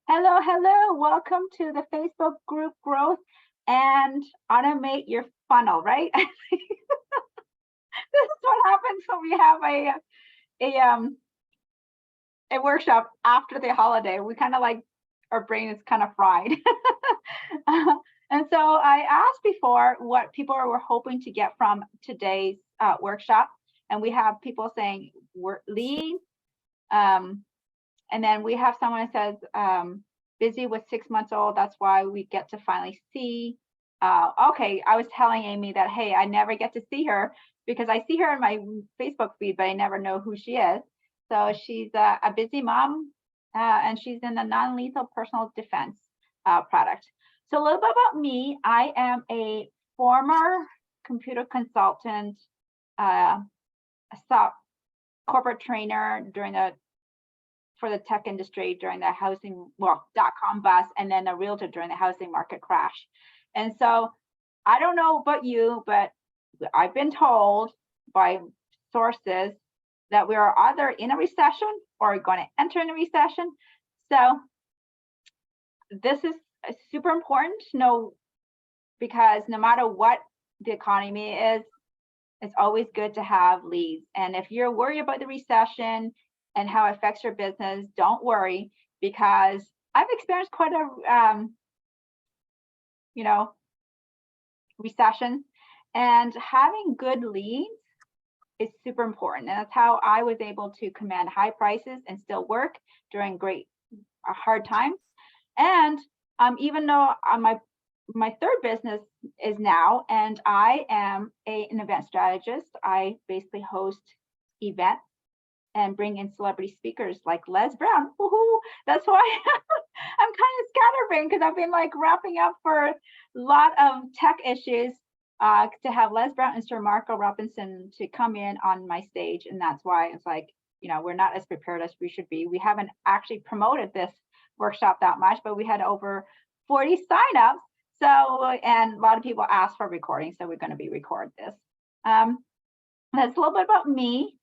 Hello, hello. Welcome to the Facebook group growth and automate your funnel, right? This is what happens when we have a workshop after the holiday. We kind of like our brain is kind of fried. And so I asked before what people were hoping to get from today's workshop, and we have people saying leads, and then we have someone that says busy with 6 months old. That's why we get to finally see. Okay, I was telling Amy that, hey, I never get to see her because I see her in my Facebook feed, but I never know who she is. So she's a busy mom, and she's in the non-lethal personal defense product. So a little bit about me. I am a former computer consultant, a corporate trainer for the tech industry during the dot-com bust, and then a realtor during the housing market crash. And so I don't know about you, but I've been told by sources that we are either in a recession or going to enter in a recession. So this is super important to know, because no matter what the economy is, it's always good to have leads. And if you're worried about the recession and how it affects your business, don't worry, because I've experienced quite a recession, and having good leads is super important. And that's how I was able to command high prices and still work during hard times. And even though my third business is now, and I am an event strategist, I basically host events and bring in celebrity speakers like Les Brown. Woohoo! That's why I'm kind of scatterbrained, because I've been like wrapping up for a lot of tech issues to have Les Brown and Sir Marco Robinson to come in on my stage. And that's why it's like, we're not as prepared as we should be. We haven't actually promoted this workshop that much, but we had over 40 signups. So, and a lot of people asked for recording, so we're going to be recording this. That's a little bit about me.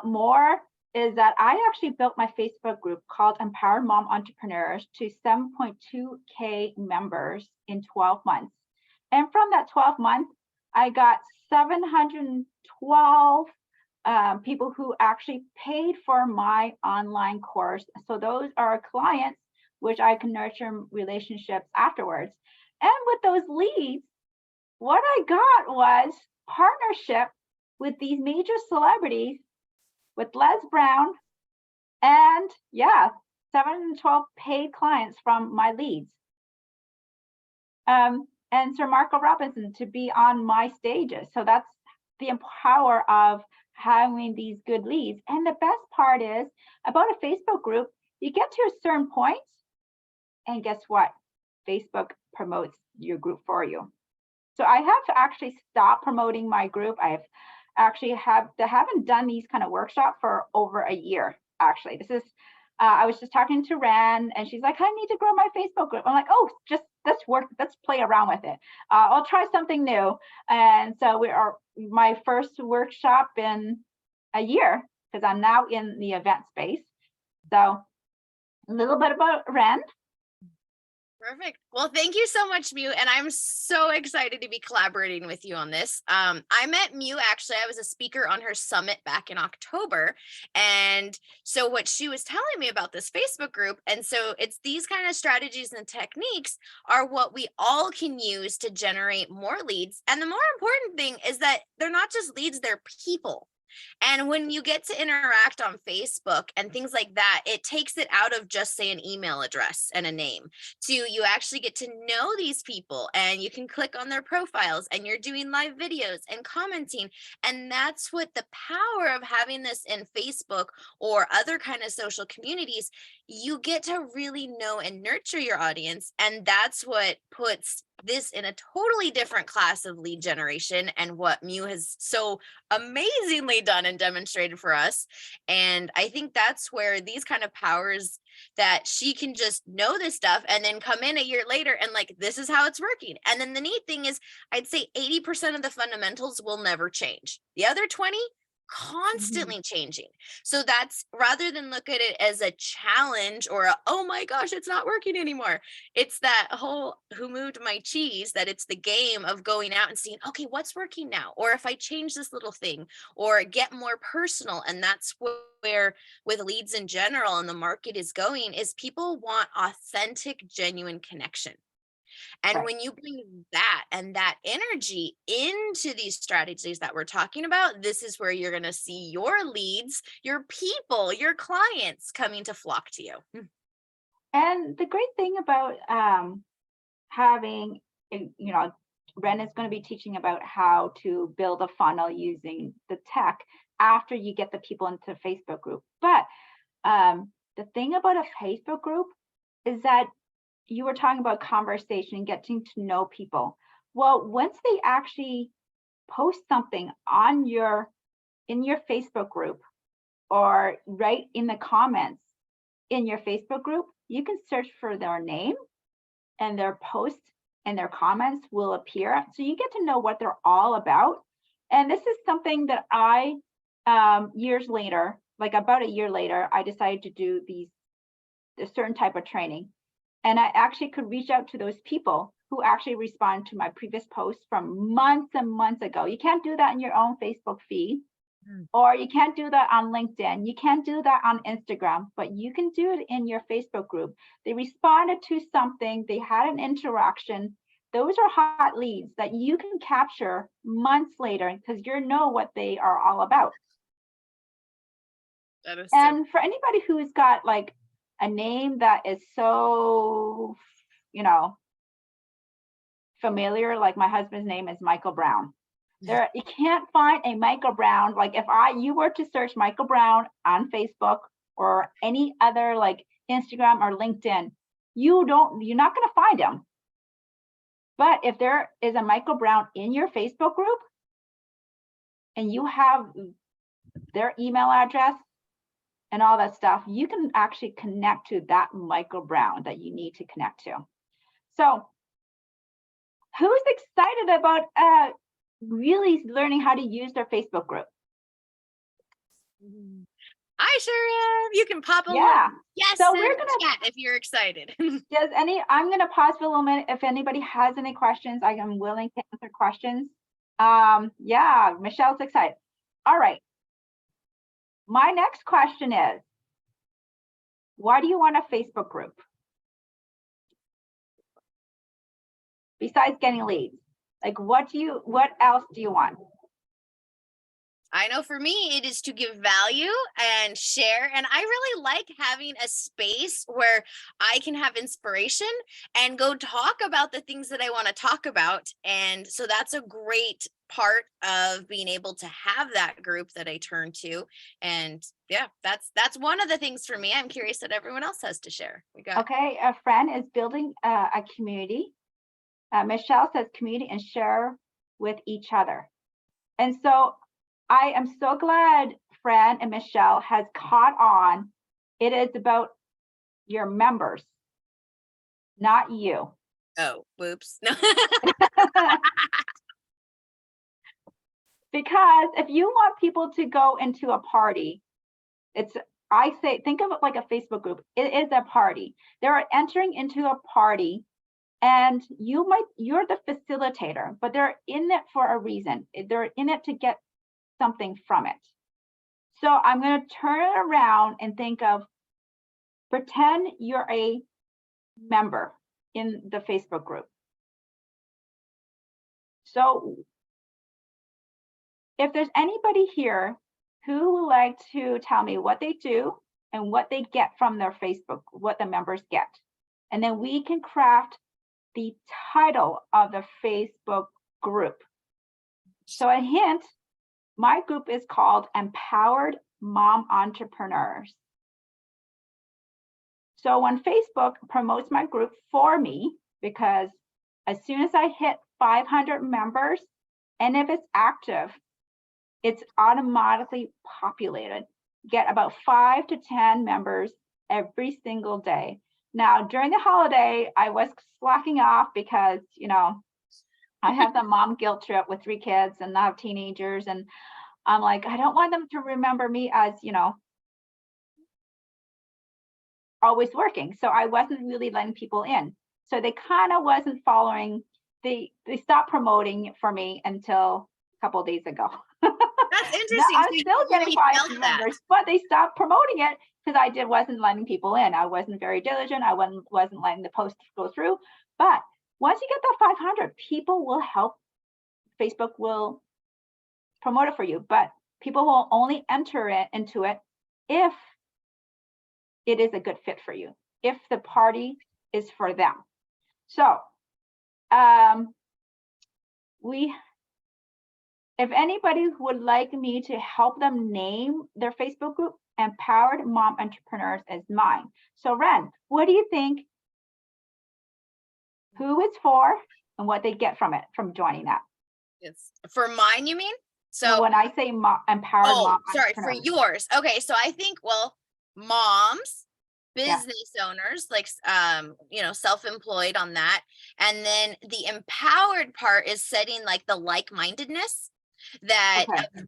More is that I actually built my Facebook group called Empowered Mom Entrepreneurs to 7.2K members in 12 months. And from that 12 months, I got 712 people who actually paid for my online course. So those are clients, which I can nurture relationships afterwards. And with those leads, what I got was partnership with these major celebrities, with Les Brown, and 712 paid clients from my leads. And Sir Marco Robinson to be on my stages. So that's the power of having these good leads. And the best part is about a Facebook group, you get to a certain point, and guess what? Facebook promotes your group for you. So I have to actually stop promoting my group. Haven't done these kind of workshops for over a year. Actually, this is I was just talking to Ran, and she's like, I need to grow my Facebook group. I'm like, oh, just let's play around with it. I'll try something new. And so we are my first workshop in a year, because I'm now in the event space. So a little bit about Ran. Perfect. Well, thank you so much, Mieu. And I'm so excited to be collaborating with you on this. I met Mieu, actually, I was a speaker on her summit back in October. And so what she was telling me about this Facebook group, and so it's these kind of strategies and techniques are what we all can use to generate more leads. And the more important thing is that they're not just leads, they're people. And when you get to interact on Facebook and things like that, it takes it out of just, say, an email address and a name to you actually get to know these people, and you can click on their profiles, and you're doing live videos and commenting. And that's what the power of having this in Facebook or other kind of social communities, you get to really know and nurture your audience. And that's what puts this in a totally different class of lead generation, and what Mieu has so amazingly done and demonstrated for us. And I think that's where these kind of powers, that she can just know this stuff and then come in a year later and like, this is how it's working. And then the neat thing is, I'd say 80% of the fundamentals will never change. The other 20, constantly changing. So that's, rather than look at it as a challenge or a, oh my gosh, it's not working anymore. It's that whole who moved my cheese, that it's the game of going out and seeing, okay, what's working now? Or if I change this little thing or get more personal. And that's where with leads in general and the market is going, is people want authentic, genuine connection. And Right. when you bring that and that energy into these strategies that we're talking about, this is where you're going to see your leads, your people, your clients coming to flock to you. And the great thing about having, Ren is going to be teaching about how to build a funnel using the tech after you get the people into the Facebook group. But the thing about a Facebook group is that you were talking about conversation, getting to know people. Well, once they actually post something in your Facebook group or write in the comments in your Facebook group, you can search for their name and their post and their comments will appear. So you get to know what they're all about. And this is something that I, years later, like about a year later, I decided to do a certain type of training. And I actually could reach out to those people who actually respond to my previous posts from months and months ago. You can't do that in your own Facebook feed, or you can't do that on LinkedIn. You can't do that on Instagram, but you can do it in your Facebook group. They responded to something, they had an interaction. Those are hot leads that you can capture months later because you know what they are all about. That is And for anybody who's got like a name that is so, familiar, like my husband's name is Michael Brown. There, you can't find a Michael Brown. Like if you were to search Michael Brown on Facebook or any other like Instagram or LinkedIn, you're not going to find him. But if there is a Michael Brown in your Facebook group and you have their email address and all that stuff, you can actually connect to that Michael Brown that you need to connect to. So who's excited about really learning how to use their Facebook group? I sure am. You can pop a Yeah. yes So in we're the gonna chat if you're excited. I'm gonna pause for a little minute. If anybody has any questions, I am willing to answer questions. Yeah, Michelle's excited. All right. My next question is, why do you want a Facebook group? Besides getting leads, like what else do you want? I know for me, it is to give value and share. And I really like having a space where I can have inspiration and go talk about the things that I want to talk about. And so that's a great part of being able to have that group that I turn to. And yeah, that's one of the things for me. I'm curious what everyone else has to share. Okay, a friend is building a community. Michelle says community and share with each other. And so I am so glad Fran and Michelle has caught on. It is about your members, not you. Oh, whoops. No. Because if you want people to go into a party, I say, think of it like a Facebook group. It is a party. They're entering into a party and you're the facilitator, but they're in it for a reason. They're in it to get something from it. So I'm going to turn it around and pretend you're a member in the Facebook group. So if there's anybody here who would like to tell me what they do and what they get from their Facebook, what the members get, and then we can craft the title of the Facebook group. So a hint, my group is called Empowered Mom Entrepreneurs. So when Facebook promotes my group for me, because as soon as I hit 500 members, and if it's active, it's automatically populated. Get about 5 to 10 members every single day. Now, during the holiday, I was slacking off because, I have the mom guilt trip with 3 kids and I have teenagers. And I'm like, I don't want them to remember me as, always working. So I wasn't really letting people in. So they kind of wasn't following. They stopped promoting it for me until a couple of days ago. That's Now, interesting. I'm So you still getting really 5 felt that. members, but they stopped promoting it because I wasn't letting people in. I wasn't very diligent. I wasn't letting the post go through. But once you get that 500, people will help. Facebook will promote it for you, but people will only enter it into it if it is a good fit for you, if the party is for them. So if anybody would like me to help them name their Facebook group, Empowered Mom Entrepreneurs is mine. So Ren, what do you think? Who it's for and what they get from it, from joining that? It's for mine, you mean? So when I say empowered mom, sorry, for yours. Okay, so I think, well, moms, business owners, like self-employed on that, and then the empowered part is setting like the like-mindedness, that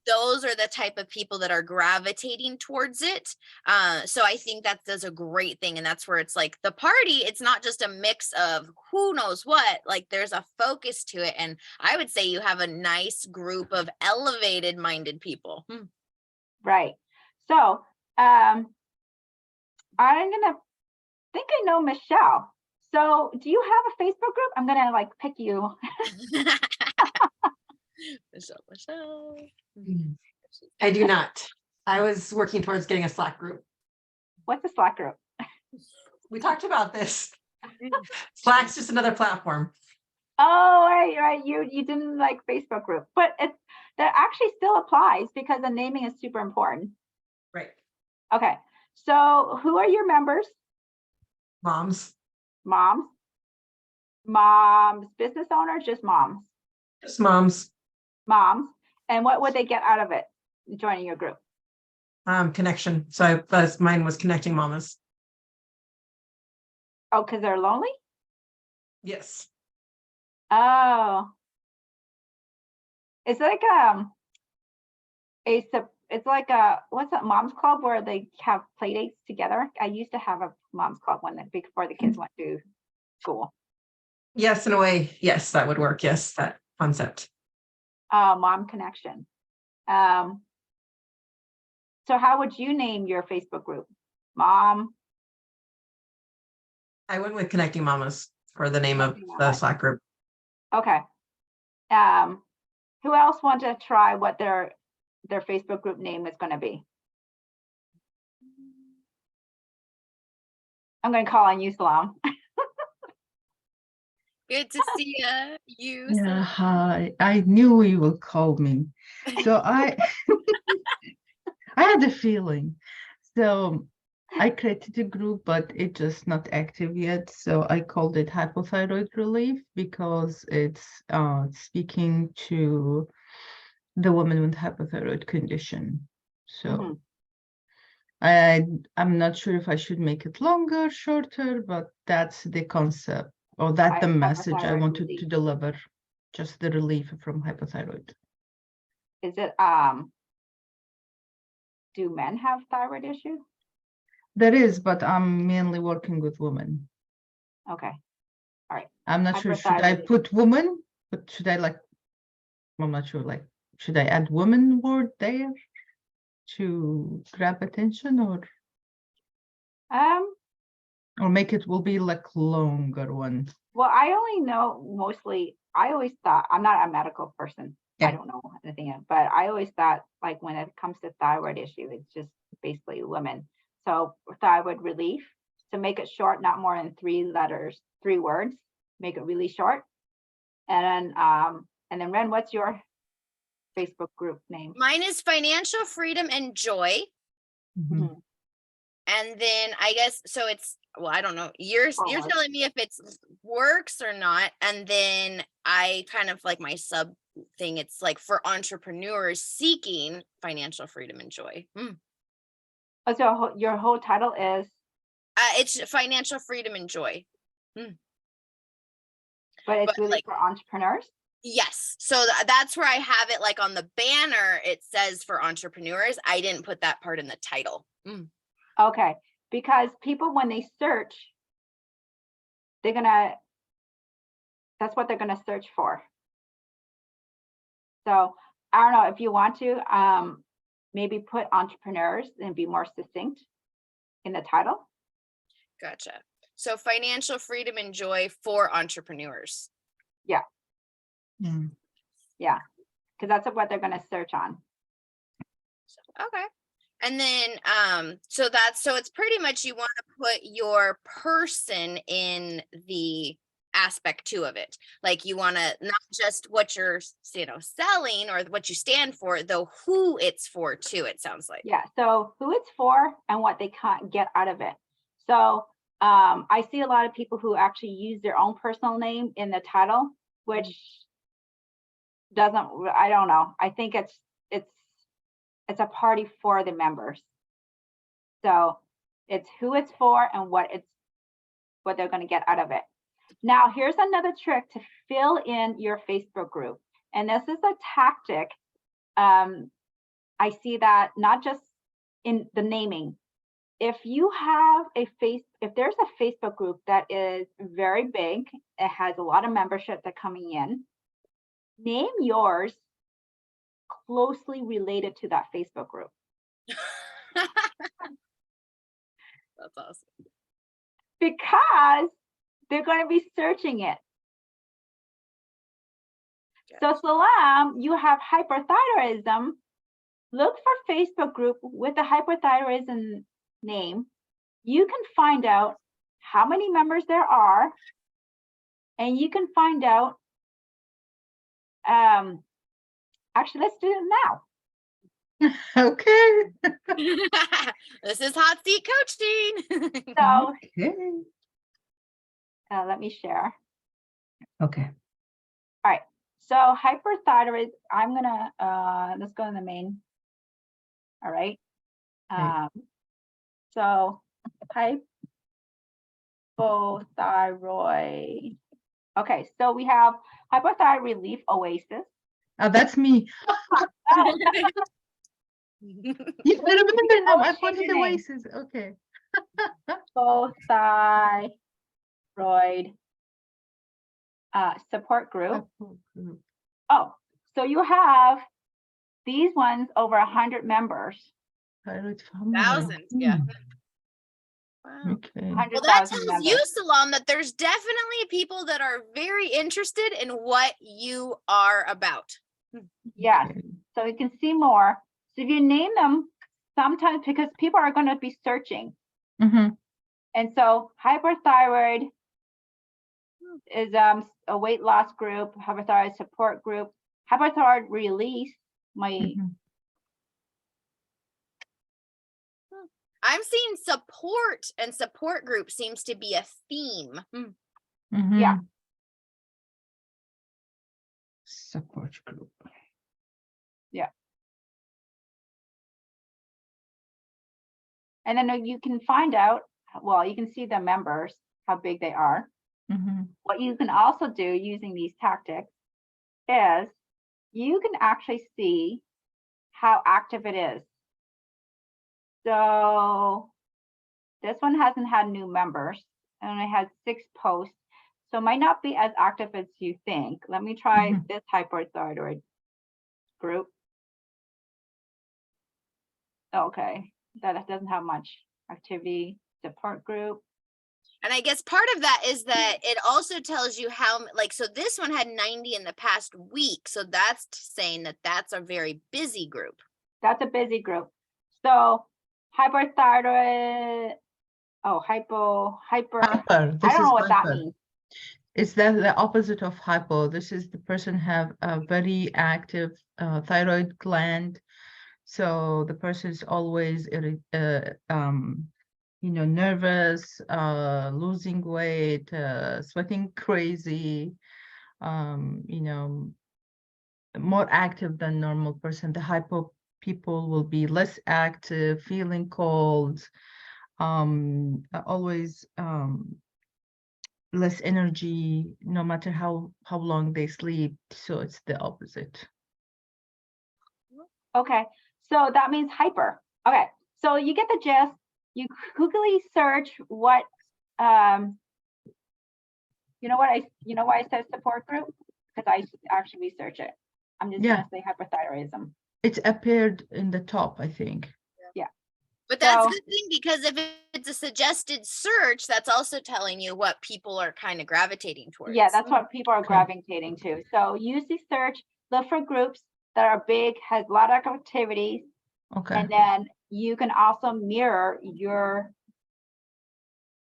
those are the type of people that are gravitating towards it. So I think that's a great thing, and that's where it's like the party, it's not just a mix of who knows what, like there's a focus to it, and I would say you have a nice group of elevated minded people. Right. So I'm gonna think I know Michelle. So do you have a Facebook group? I'm gonna like pick you. Michelle. I do not. I was working towards getting a Slack group. What's a Slack group? We talked about this. Slack's just another platform. Oh, right. You didn't like Facebook group, but that actually still applies because the naming is super important. Right. Okay. So who are your members? Moms. Moms, business owners, just moms. Just moms. Moms. And what would they get out of it, joining your group? Connection. So mine was connecting mamas. Oh, because they're lonely? Yes. Oh. It's like it's like what's that mom's club where they have play dates together? I used to have a mom's club one that before the kids went to school. Yes, in a way. Yes, that would work. Yes, that concept. Mom connection. So how would you name your Facebook group? Mom. I went with Connecting Mamas for the name of the Slack group. Okay. Who else want to try what their Facebook group name is going to be? I'm going to call on you, Salam. Good to see you. Yeah, hi. I knew you will call me. So I had a feeling. So I created a group, but it's just not active yet. So I called it Hypothyroid Relief because it's speaking to the woman with hypothyroid condition. So I'm not sure if I should make it longer, shorter, but that's the concept, or that's the message I wanted to deliver, just the relief from hypothyroid. Is it, do men have thyroid issue? There is, but I'm mainly working with women. Okay. All right. I'm not sure, should I put woman, but should I I'm not sure, should I add woman word there to grab attention, or make it will be longer one? Well, I only know mostly, I always thought, I'm not a medical person. I don't know anything, but I always thought when it comes to thyroid issue, it's just basically women. So thyroid relief, to make it short, not more than 3 words, make it really short. And then Ren, what's your Facebook group name? Mine is Financial Freedom and Joy. And then I guess, so it's, well, I don't know. You're telling me if it's works or not. And then I kind of my sub thing, it's for entrepreneurs seeking financial freedom and joy. Oh, so your whole title is? It's Financial Freedom and Joy. But it's really for entrepreneurs? Yes. So that's where I have it, like on the banner, it says for entrepreneurs. I didn't put that part in the title. Okay, because people, when they search, that's what they're gonna search for. So I don't know if you want to maybe put entrepreneurs and be more succinct in the title. Gotcha. So financial freedom and joy for entrepreneurs. Mm. Yeah, because that's what they're gonna search on. Okay. And then so it's pretty much you want to put your person in the aspect two of it. Like you want to not just what you're selling or what you stand for, though who it's for too, it sounds like. Yeah, so who it's for and what they can't get out of it. So I see a lot of people who actually use their own personal name in the title, which I don't know. I think it's a party for the members. So it's who it's for and what they're going to get out of it. Now, here's another trick to fill in your Facebook group. And this is a tactic. I see that not just in the naming. If you have if there's a Facebook group that is very big, it has a lot of membership that coming in, name yours closely related to that Facebook group. That's awesome. Because they're going to be searching it. So Salam, you have hyperthyroidism. Look for Facebook group with the hyperthyroidism name. You can find out how many members there are, and you can find out. Actually, let's do it now. Okay. This is hot seat coaching. So Okay. let me share. Okay. All right. So hyperthyroid, I'm gonna let's go in the main. All right. So hypothyroid. Okay, so we have hypothyroid relief oasis. Oh, that's me. Yeah, I remember now. I put it Oasis. Okay. Hypothyroid support group. Oh, so you have these ones over 100 members. Thyroid family. Thousands, yeah. Wow. Okay. Well, that tells you, Salam, that there's definitely people that are very interested in what you are about. Yes. Okay. So you can see more. So if you name them, sometimes because people are going to be searching. Mm-hmm. And so hyperthyroid is a weight loss group, hyperthyroid support group, hyperthyroid release. I'm seeing support, and support group seems to be a theme. Mm-hmm. Yeah. Support group. Yeah. And then you can find out, well, you can see the members, how big they are. Mm-hmm. What you can also do using these tactics is you can actually see how active it is. So this one hasn't had new members and it has 6 posts. So it might not be as active as you think. Let me try this hyperthyroid group. Okay, that doesn't have much activity. Support group. And I guess part of that is that it also tells you how, like, so this one had 90 in the past week. So that's saying that that's a very busy group. That's a busy group. So hyperthyroid, hyper. Hyper. I don't know what that means. It's the opposite of hypo. This is the person have a very active thyroid gland. So the person is always nervous, losing weight, sweating crazy, more active than normal person. The hypo people will be less active, feeling cold, always less energy no matter how long they sleep. So it's the opposite. Okay, so that means hyper. Okay, so you get the gist. You quickly search what, you know why I said support group? Because I actually research it. I'm just Yeah. gonna say hyperthyroidism. It appeared in the top, I think. But that's So- a good thing, because if it's a suggested search, that's also telling you what people are kind of gravitating towards. Yeah, that's what people are Okay. gravitating to. So use the search, look for groups that are big, has a lot of activities, Okay. and then you can also mirror your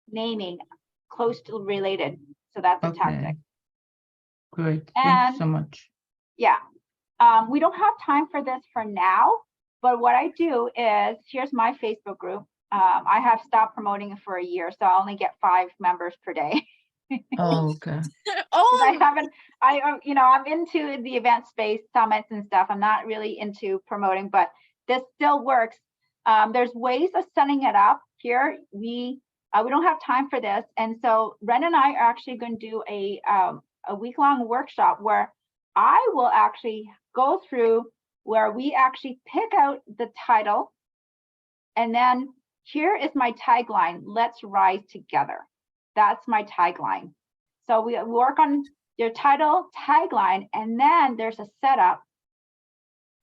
naming close to related. So that's a tactic. Okay. Great. Thank And you so much. yeah, we don't have time for this for now, but what I do is, here's my Facebook group. I have stopped promoting it for a year, so I only get 5 members per day. Oh, okay. 'Cause Oh, I'm into the event space, summits and stuff. I'm not really into promoting, but this still works. There's ways of setting it up here. We don't have time for this. And so Ren and I are actually going to do a week-long workshop where I will actually go through where we actually pick out the title. And then here is my tagline, let's rise together. That's my tagline. So we work on your title, tagline, and then there's a setup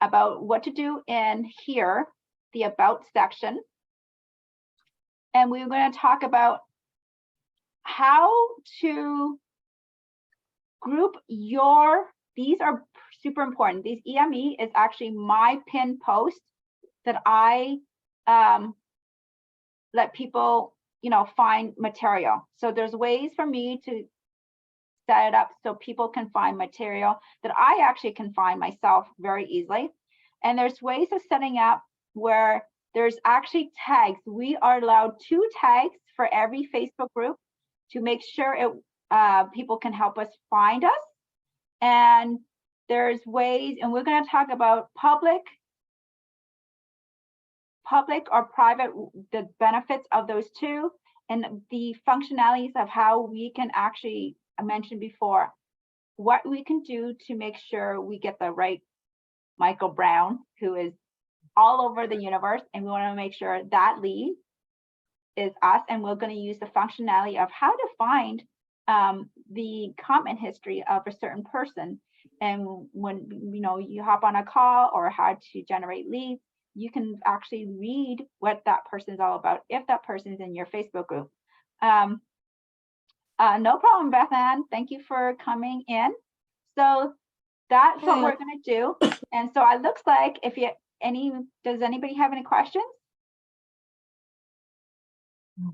about what to do in here, the about section. And we're going to talk about how to group these are super important. These EME is actually my pin post that I let people, find material. So there's ways for me to set it up so people can find material that I actually can find myself very easily. And there's ways of setting up where there's actually tags. We are allowed 2 tags for every Facebook group to make sure people can help us find us. And there's ways, and we're going to talk about public or private, the benefits of those 2, and the functionalities of how we can actually, I mentioned before, what we can do to make sure we get the right Michael Brown, who is all over the universe, and we want to make sure that lead is us, and we're going to use the functionality of how to find the comment history of a certain person. And when you hop on a call or how to generate leads, you can actually read what that person's all about if that person's in your Facebook group. No problem, Beth Ann. Thank you for coming in. So that's what we're going to do. And so it looks like does anybody have any questions?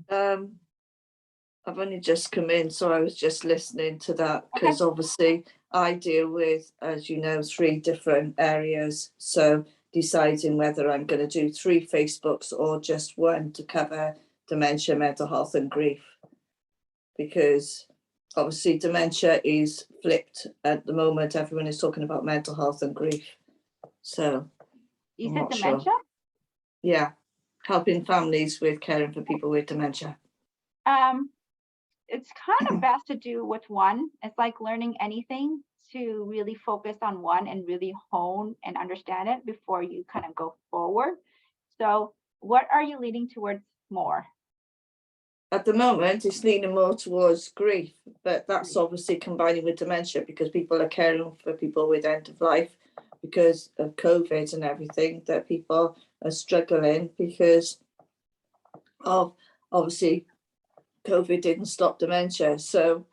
I've only just come in, so I was just listening to that, because obviously I deal with, as you know, 3 different areas. So deciding whether I'm going to do 3 Facebooks or just one to cover dementia, mental health and grief. Because obviously dementia is flipped at the moment. Everyone is talking about mental health and grief. So You I'm said not dementia? sure. Yeah, helping families with caring for people with dementia. It's kind of best to do with one. It's like learning anything, to really focus on one and really hone and understand it before you kind of go forward. So what are you leaning towards more? At the moment, it's leaning more towards grief, but that's obviously combining with dementia, because people are caring for people with end of life because of COVID and everything, that people are struggling because of, obviously, COVID didn't stop dementia. So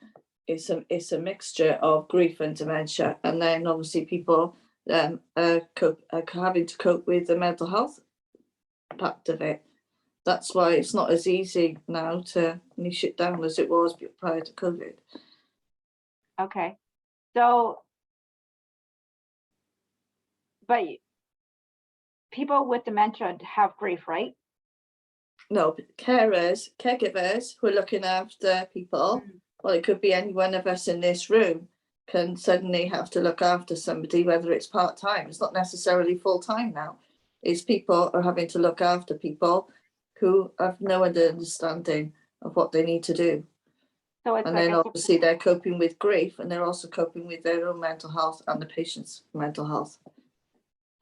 it's a mixture of grief and dementia. And then obviously people are having to cope with the mental health part of it. That's why it's not as easy now to niche it down as it was prior to COVID. Okay. So, but people with dementia have grief, right? No, caregivers who are looking after people, well, it could be any one of us in this room, can suddenly have to look after somebody, whether it's part-time. It's not necessarily full-time now. It's people are having to look after people who have no understanding of what they need to do. So it's And like then a obviously they're coping with grief, and they're also coping with their own mental health and the patient's mental health.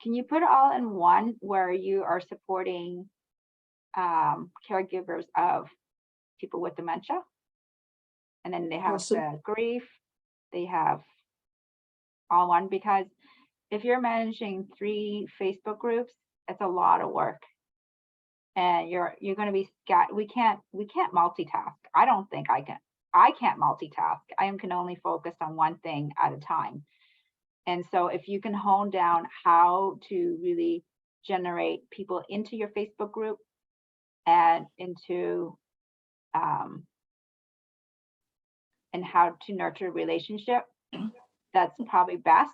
Can you put it all in one where you are supporting caregivers of people with dementia? And then they have the grief, they have all one, because if you're managing 3 Facebook groups, it's a lot of work. And you're going to be we can't multitask. I don't think I can't multitask. I can only focus on one thing at a time. And so if you can hone down how to really generate people into your Facebook group and into and how to nurture a relationship, that's probably best,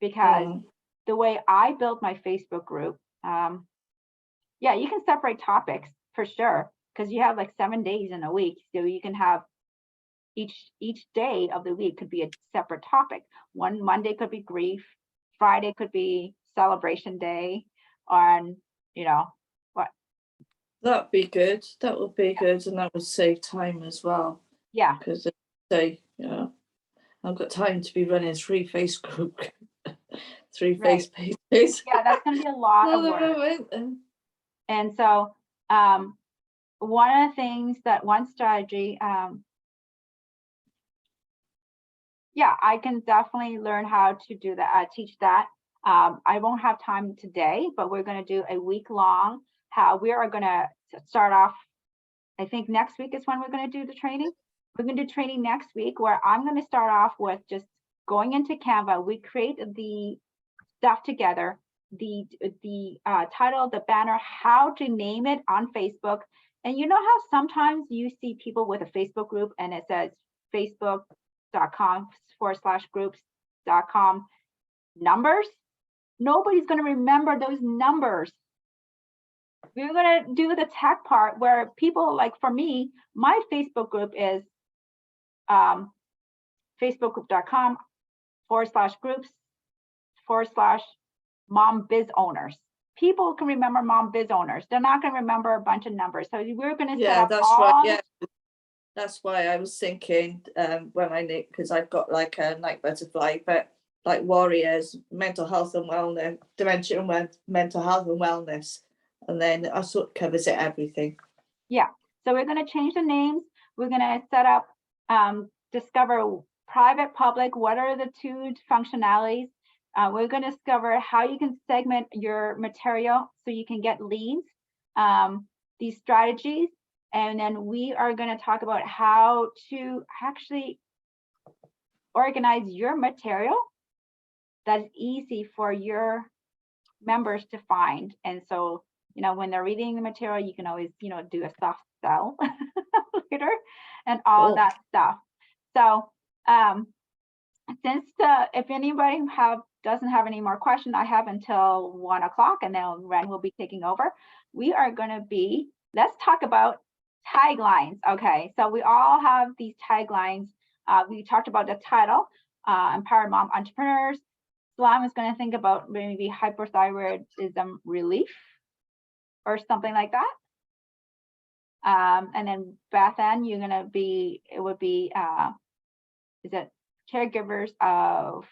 because the way I built my Facebook group, yeah, you can separate topics for sure, because you have like 7 days in a week. So you can have each day of the week could be a separate topic. One Monday could be grief, Friday could be celebration day, on, you know, what? That'd be good. That would be good, and that would save time as well. Yeah. Because say, you know, I've got time to be running 3 Facebook, 3 face pages. Yeah, that's going to be a lot of work. And so one strategy, yeah, I can definitely learn how to do that, teach that. I won't have time today, but we're going to do a week long, how we are going to start off. I think next week is when we're going to do the training. We're going to do training next week, where I'm going to start off with just going into Canva. We create the stuff together, the title, the banner, how to name it on Facebook. And you know how sometimes you see people with a Facebook group and it says facebook.com/groups.com numbers? Nobody's going to remember those numbers. We're going to do the tech part where people, like for me, my Facebook group is facebook.com/groups/mom biz owners. People can remember mom biz owners. They're not going to remember a bunch of numbers. So we're going to set up that's right. Yeah, that's why I was thinking when I knew, because I've got like a night butterfly, but like warriors, mental health and wellness, dementia and mental health and wellness, and then I sort of covers it everything. Yeah. So we're going to change the names. We're going to set up discover private, public. What are the 2 functionalities? We're going to discover how you can segment your material so you can get leads, these strategies. And then we are going to talk about how to actually organize your material that's easy for your members to find. And so, you know, when they're reading the material, you can always, you know, do a soft sell later and all that stuff. So since if anybody doesn't have any more questions, I have until 1 o'clock, and then Ren will be taking over. We are going to let's talk about taglines. Okay, so we all have these taglines. We talked about the title, Empowered Mom Entrepreneurs. Salam is going to think about maybe hypothyroidism relief or something like that. And then Bethan, you're going to be, it would be, is it caregivers of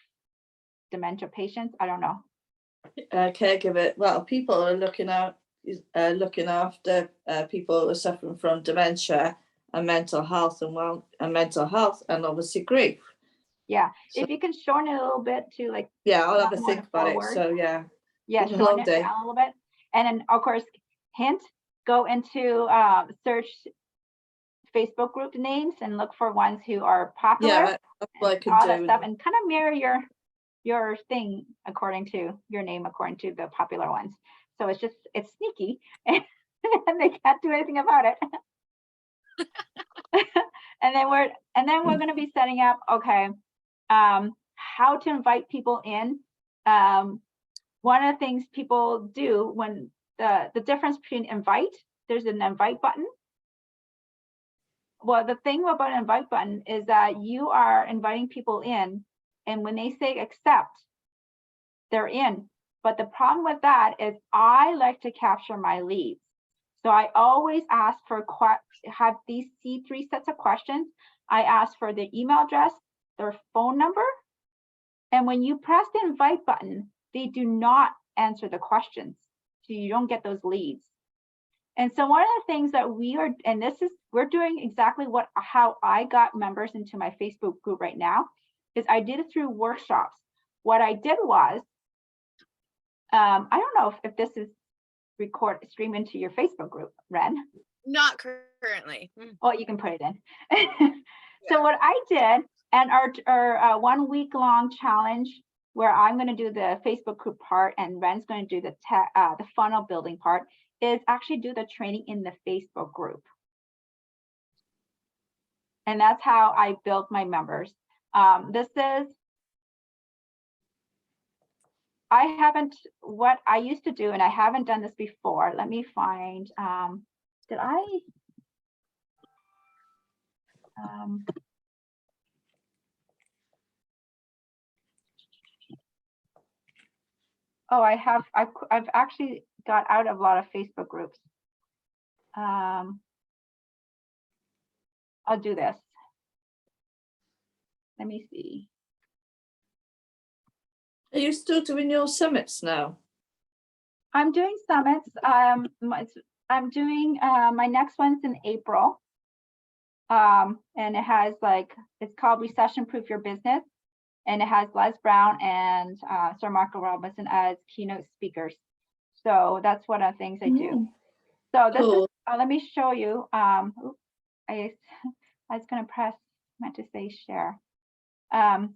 dementia patients? I don't know. Caregiver, well, people are looking after people who are suffering from dementia and mental health and obviously grief. Yeah, so, if you can shorten it a little bit to like. Yeah, I'll have a think about it. So yeah, shorten it down a little bit. And then of course, hint, go into search Facebook group names and look for ones who are popular. Yeah, that's what I can all do. That stuff, and kind of mirror your thing according to your name, according to the popular ones. So it's sneaky, and they can't do anything about it. and then we're going to be setting up, okay, how to invite people in. One of the things people do when the difference between invite, there's an invite button. Well, the thing about an invite button is that you are inviting people in, and when they say accept, they're in. But the problem with that is I like to capture my leads. So I always ask for have these three sets of questions. I ask for the email address, their phone number, and when you press the invite button, they do not answer the questions, so you don't get those leads. And so one of the things that we're doing exactly how I got members into my Facebook group right now, is I did it through workshops. What I did was, I don't know if this is stream into your Facebook group, Ren. Not currently. Well, you can put it in. So what I did, and our 1 week long challenge where I'm going to do the Facebook group part and Ren's going to do the funnel building part, is actually do the training in the Facebook group. And that's how I built my members. What I used to do, and I haven't done this before. Let me find, did I? Oh, I've actually got out of a lot of Facebook groups. I'll do this. Let me see. Are you still doing your summits now? I'm doing summits. I'm doing my next one's in April. And it has it's called Recession Proof Your Business. And it has Les Brown and Sir Marco Robinson as keynote speakers. So that's one of the things I do. So this is, let me show you. I was going to meant to say share. I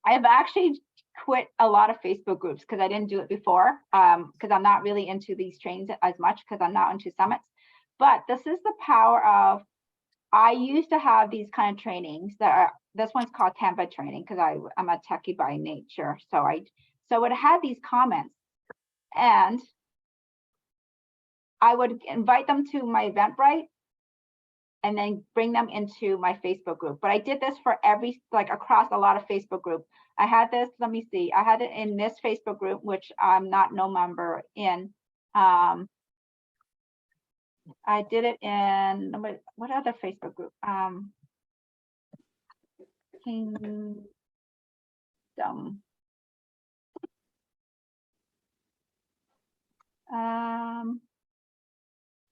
have actually quit a lot of Facebook groups because I didn't do it before, because I'm not really into these trainings as much because I'm not into summits. But this is the power of, I used to have these kind of trainings that are, this one's called Tampa training because I'm a techie by nature. So it had these comments, and I would invite them to my Eventbrite and then bring them into my Facebook group. But I did this for across a lot of Facebook groups. I had this, let me see, I had it in this Facebook group, which I'm not no member in. I did it in, what other Facebook group? Kingdom.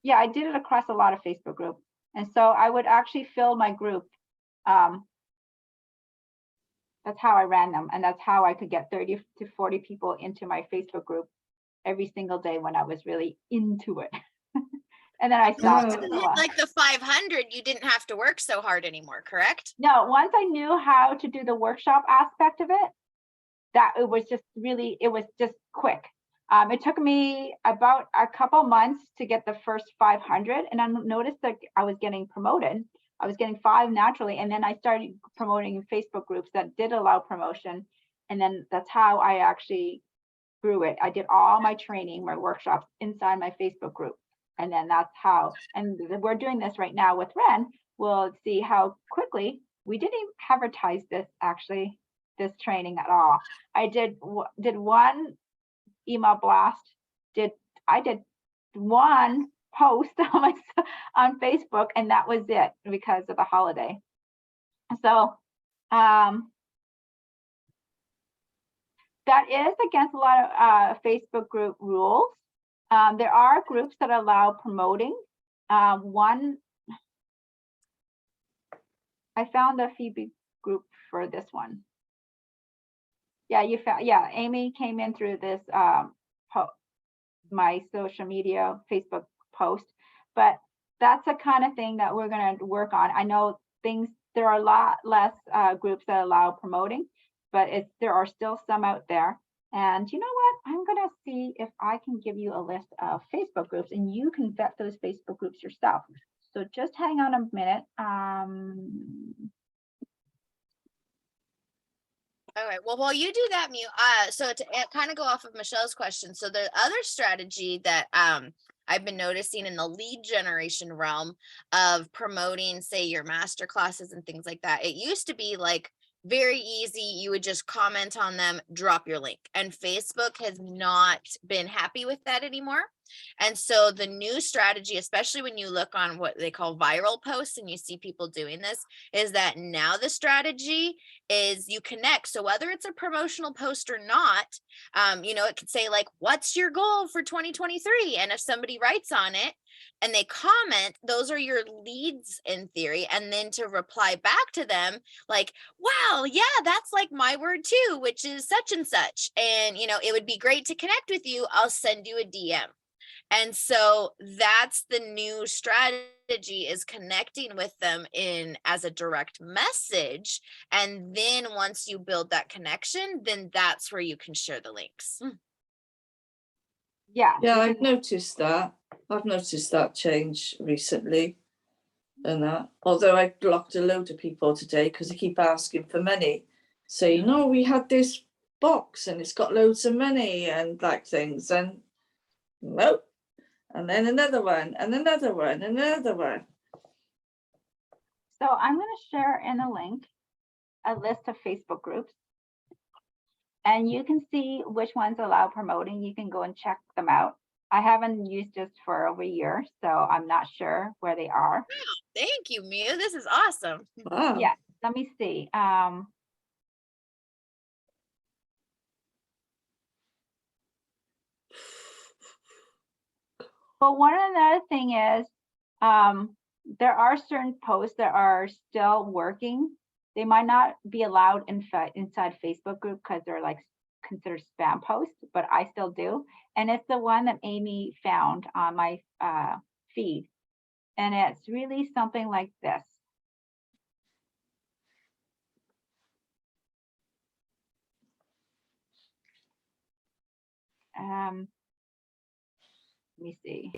Yeah, I did it across a lot of Facebook groups. And so I would actually fill my group. That's how I ran them. And that's how I could get 30 to 40 people into my Facebook group every single day when I was really into it. And then I stopped. Like the 500, you didn't have to work so hard anymore, correct? No, once I knew how to do the workshop aspect of it, it was just quick. It took me about a couple months to get the first 500, and I noticed that I was getting promoted. I was getting 5 naturally, and then I started promoting in Facebook groups that did allow promotion, and then that's how I actually grew it. I did all my training, my workshops inside my Facebook group, and then that's how. And we're doing this right now with Ren. We'll see how quickly. We didn't even advertise this training at all. I did one email blast. I did one post on Facebook, and that was it because of the holiday. So that is against a lot of Facebook group rules. There are groups that allow promoting. One, I found the Phoebe group for this one. Yeah, Amy came in through this my social media Facebook post, but that's the kind of thing that we're going to work on. I know there are a lot less groups that allow promoting, but there are still some out there. And you know what? I'm going to see if I can give you a list of Facebook groups, and you can vet those Facebook groups yourself. So just hang on a minute. All right. Well, while you do that, Mieu, so to kind of go off of Michelle's question, so the other strategy that I've been noticing in the lead generation realm of promoting, say, your master classes and things like that, it used to be like very easy. You would just comment on them, drop your link, and Facebook has not been happy with that anymore. And so the new strategy, especially when you look on what they call viral posts and you see people doing this, is that now the strategy is you connect. So whether it's a promotional post or not, you know, it could say like, what's your goal for 2023? And if somebody writes on it and they comment, those are your leads in theory. And then to reply back to them like, wow, yeah, that's like my word too, which is such and such. And, you know, it would be great to connect with you. I'll send you a DM. And so that's the new strategy, is connecting with them in as a direct message. And then once you build that connection, then that's where you can share the links. Yeah. Yeah, I've noticed that. I've noticed that change recently. And that, although I blocked a load of people today because they keep asking for money, saying, no, we had this box and it's got loads of money and like things, and nope. And then another one and another one and another one. So I'm going to share in a link a list of Facebook groups, and you can see which ones allow promoting. You can go and check them out. I haven't used this for over a year, so I'm not sure where they are. Thank you, Mieu. This is awesome. Wow. Yeah, let me see. But one other thing is, there are certain posts that are still working. They might not be allowed inside Facebook group because they're like considered spam posts, but I still do. And it's the one that Amy found on my feed. And it's really something like this. Let me see.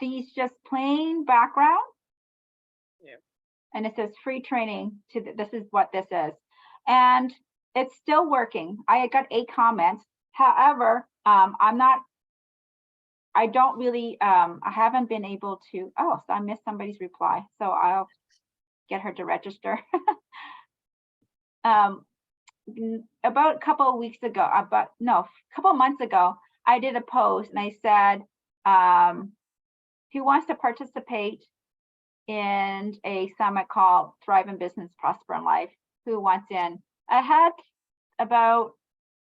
These just plain background. Yeah. And it says free training to this is what this is. And it's still working. I got 8 comments. However, I don't really, I haven't been able to, oh, so I missed somebody's reply. So I'll get her to register. About a couple of weeks ago, a couple of months ago, I did a post and I said, who wants to participate in a summit called Thrive in Business, Prosper in Life? Who wants in? I had about,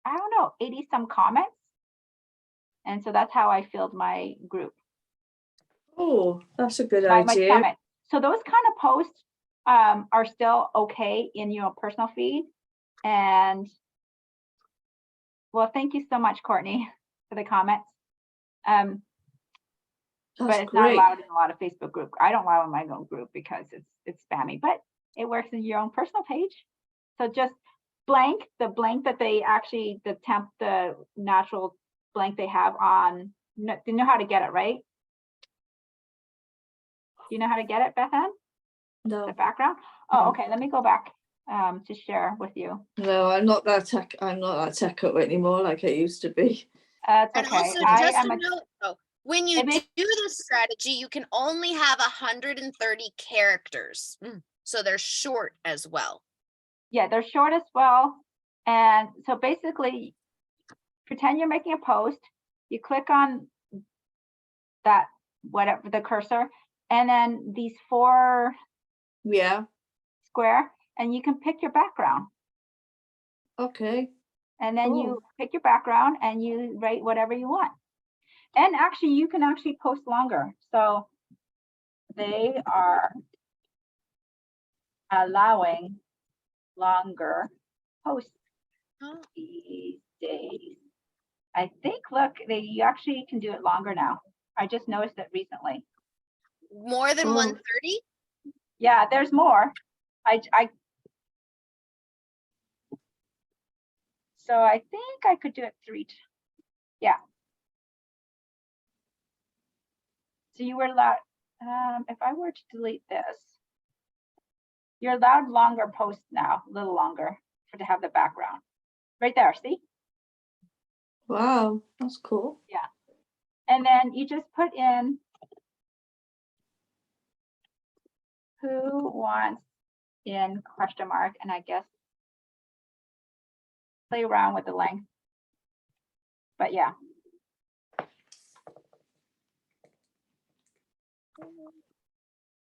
I don't know, 80 some comments. And so that's how I filled my group. Oh, that's a good My idea. summit. So those kind of posts are still okay in your personal feed. And well, thank you so much, Courtney, for the comments. But That's it's not great. allowed in a lot of Facebook groups. I don't allow in my own group because it's spammy, but it works in your own personal page. So just blank, the blank that they actually, the natural blank they have on, you know how to get it, right? Do you know how to get it, Bethan? The No, background? Oh, No. okay, let me go back to share with you. no, I'm not that tech up anymore like I used to be. It's And okay. also I just am a a, note though, when you If do it- this strategy, you can only have 130 characters. So they're short as well. yeah, they're short as well. And so basically, pretend you're making a post, you click on that, whatever, the cursor, and then these 4 Yeah. square, and you can pick your background. Okay. And then you Cool. pick your background and you write whatever you want. And actually, you can actually post longer. So they are allowing longer posts Oh. these days. I think, look, you actually can do it longer now. I just noticed it recently. More than Oh. 130? Yeah, there's more. So I think I could do it 3. Yeah. So you were allowed, if I were to delete this, you're allowed longer posts now, a little longer to have the background. Right there, see? Wow, that's cool. Yeah. And then you just put in who wants in question mark, and I guess play around with the length. But yeah,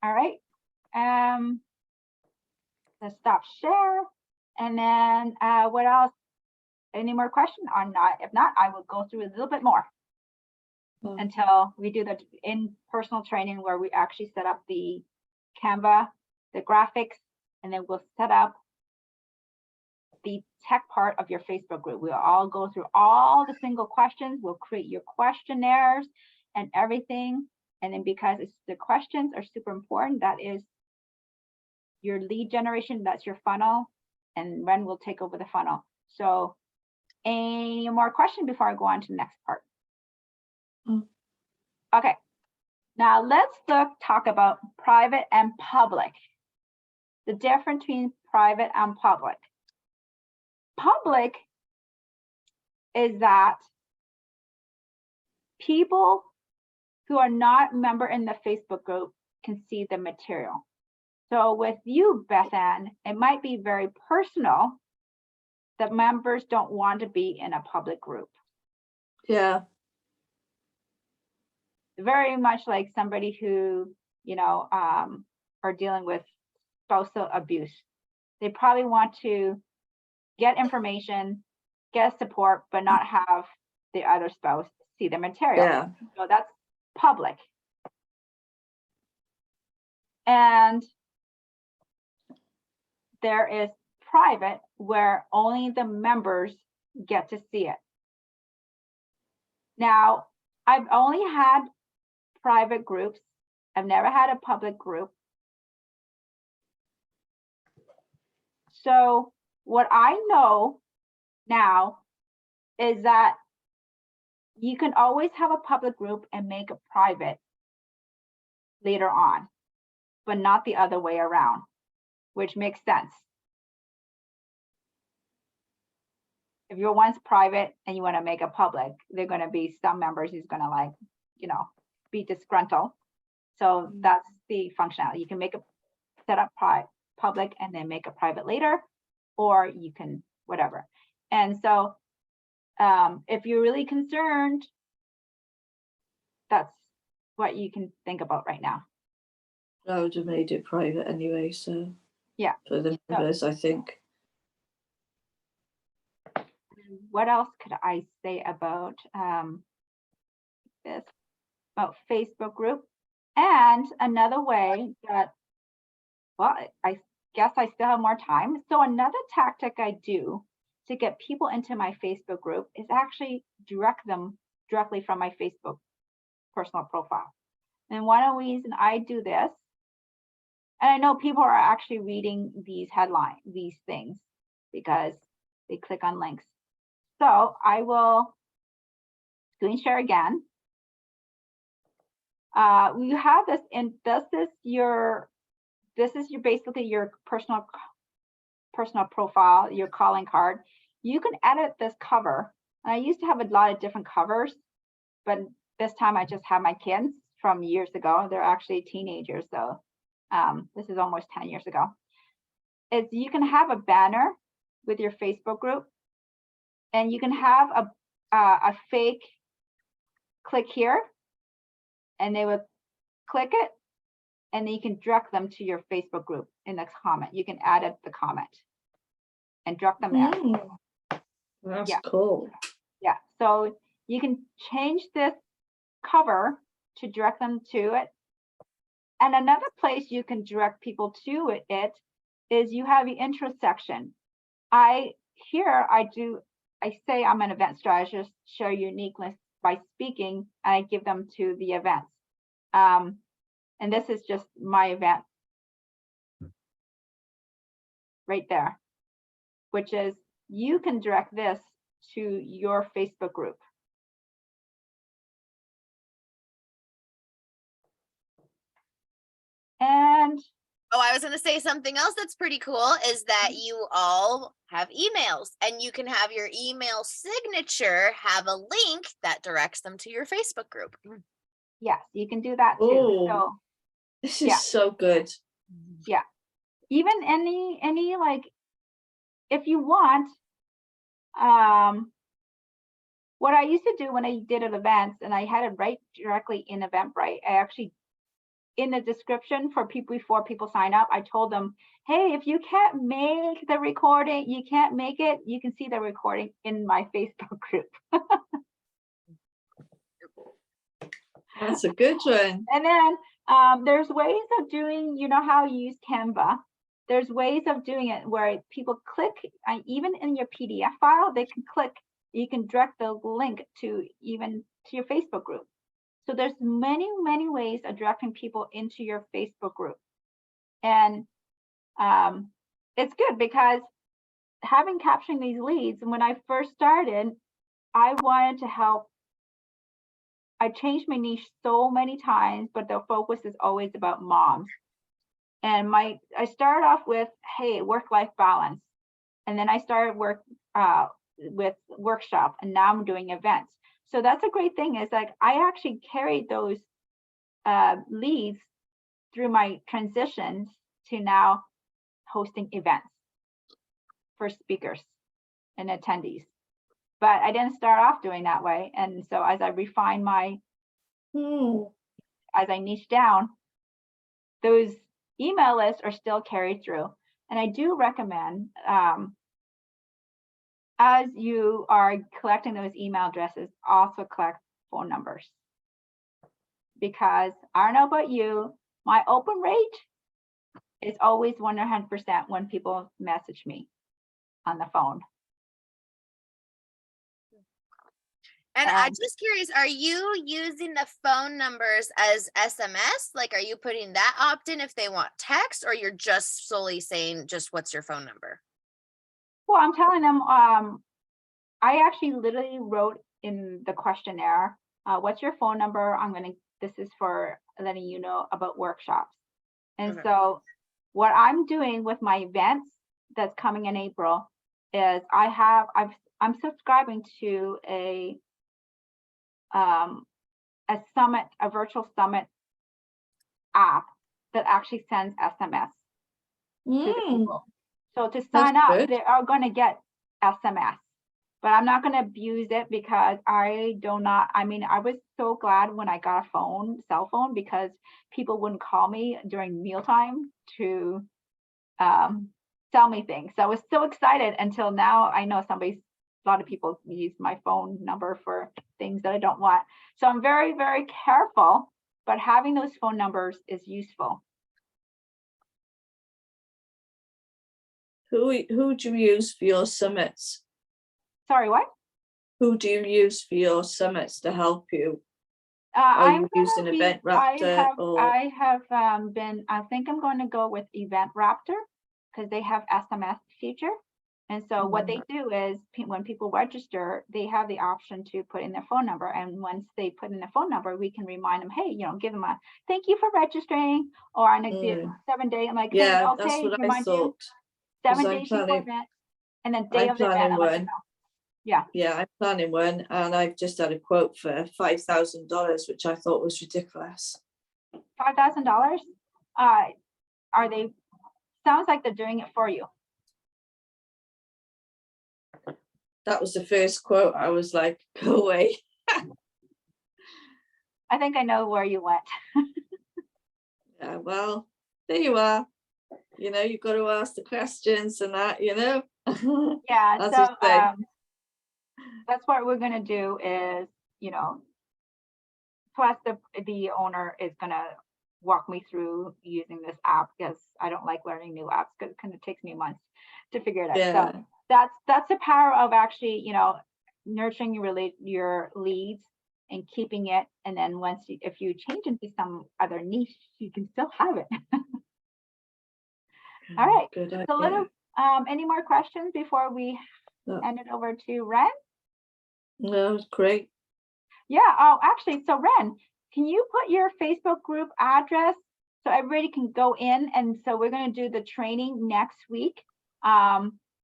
All right. Let's stop share. And then what else? Any more questions or not? If not, I will go through a little bit more until we do the in-personal training where we actually set up the Canva, the graphics, and then we'll set up the tech part of your Facebook group. We'll all go through all the single questions. We'll create your questionnaires and everything. And then because the questions are super important, that is your lead generation, that's your funnel, and Ren will take over the funnel. So any more questions before I go on to the next part? Okay, now let's talk about private and public. The difference between private and public. Public is that people who are not a member in the Facebook group can see the material. So with you, Bethan, it might be very personal that members don't want to be in a public group. Yeah. Very much like somebody who, you know, are dealing with spousal abuse. They probably want to get information, get support, but not have the other spouse see the material. Yeah. So that's public. And there is private, where only the members get to see it. Now, I've only had private groups. I've never had a public group. So what I know now is that you can always have a public group and make a private later on, but not the other way around, which makes sense. If you're once private and you want to make a public, there are going to be some members who's going to, like, you know, be disgruntled. So that's the functionality. You can make a set up public and then make a private later, or you can whatever. And so if you're really concerned, that's what you can think about right now. I would have made it private anyway, so yeah, for the members, I think. What else could I say about this, about Facebook group? And another way that, well, I guess I still have more time. So another tactic I do to get people into my Facebook group is actually direct them directly from my Facebook personal profile. And one of the reasons I do this, and I know people are actually reading these headlines, these things, because they click on links. So I will screen share again. We have this, and this is your basically your personal profile, your calling card. You can edit this cover. And I used to have a lot of different covers, but this time I just have my kids from years ago. They're actually teenagers, so this is almost 10 years ago. You can have a banner with your Facebook group, and you can have a fake click here, and they would click it, and then you can direct them to your Facebook group in the comment. You can add the comment and direct them there. That's cool. Yeah, so you can change this cover to direct them to it. And another place you can direct people to it is you have the intro section. I say I'm an event strategist, share uniqueness by speaking, and I give them to the events. And this is just my event right there, which is you can direct this to your Facebook group. And I was going to say something else that's pretty cool is that you all have emails, and you can have your email signature have a link that directs them to your Facebook group. Yes, you can do that too. Ooh. So This is so good. yeah, even any like, if you want, what I used to do when I did an event and I had it right directly in Eventbrite, I actually in the description for people before people sign up, I told them, hey, if you can't make the recording, you can't make it, you can see the recording in my Facebook group. That's a good one. And then there's ways of doing, you know how you use Canva. There's ways of doing it where people click, even in your PDF file, they can click, you can direct the link to your Facebook group. So there's many, many ways of directing people into your Facebook group. And it's good because capturing these leads, when I first started, I wanted to help. I changed my niche so many times, but the focus is always about moms. And I started off with, hey, work-life balance. And then I started with workshop, and now I'm doing events. So that's a great thing, is like I actually carried those leads through my transitions to now hosting events for speakers and attendees. But I didn't start off doing that way. And so as I refine as I niche down, those email lists are still carried through. And I do recommend, as you are collecting those email addresses, also collect phone numbers. Because I don't know about you, my open rate is always 100% when people message me on the phone. And I'm just curious, are you using the phone numbers as SMS? Like, are you putting that opt-in if they want text, or you're just solely saying just what's your phone number? Well, I'm telling them, I actually literally wrote in the questionnaire, what's your phone number? This is for letting you know about workshops. And Okay. so what I'm doing with my events that's coming in April is I'm subscribing to a summit, a virtual summit app that actually sends SMS to the people. So to sign up, good. they are going to get SMS, but I'm not going to abuse it because I was so glad when I got a cell phone, because people wouldn't call me during mealtime to sell me things. So I was so excited until now. I know a lot of people use my phone number for things that I don't want. So I'm very, very careful, but having those phone numbers is useful. Who do you use for your summits? Sorry, what? Who do you use for your summits to help you? Are you using Event Raptor I think I'm going to go with Event Raptor because they have SMS feature. And so what they do is when people register, they have the option to put in their phone number. And once they put in their phone number, we can remind them, hey, give them a thank you for registering, or on a 7 day. I'm like, yeah, hey, okay, that's what I remind you thought. 7 I'm days before planning- event, and then day I'm of the event. planning one. Yeah. Yeah, I'm planning one, and I've just had a quote for $5,000, which I thought was ridiculous. $5,000. Are they? Sounds like they're doing it for you. That was the first quote. I was like, go away. I think I know where you went. Yeah, well, there you are. You've got to ask the questions and that, Yeah. As So you say. that's what we're gonna do is, plus the owner is gonna walk me through using this app, because I don't like learning new apps because it kind of takes me months to figure it out. Yeah. So that's the power of actually, nurturing your leads and keeping it. And then if you change into some other niche, you can still have it. All right. Good idea. So any more questions before we hand it over to Ren? No, it's great. Yeah. Oh, actually, so Ren, can you put your Facebook group address so everybody can go in? And so we're going to do the training next week,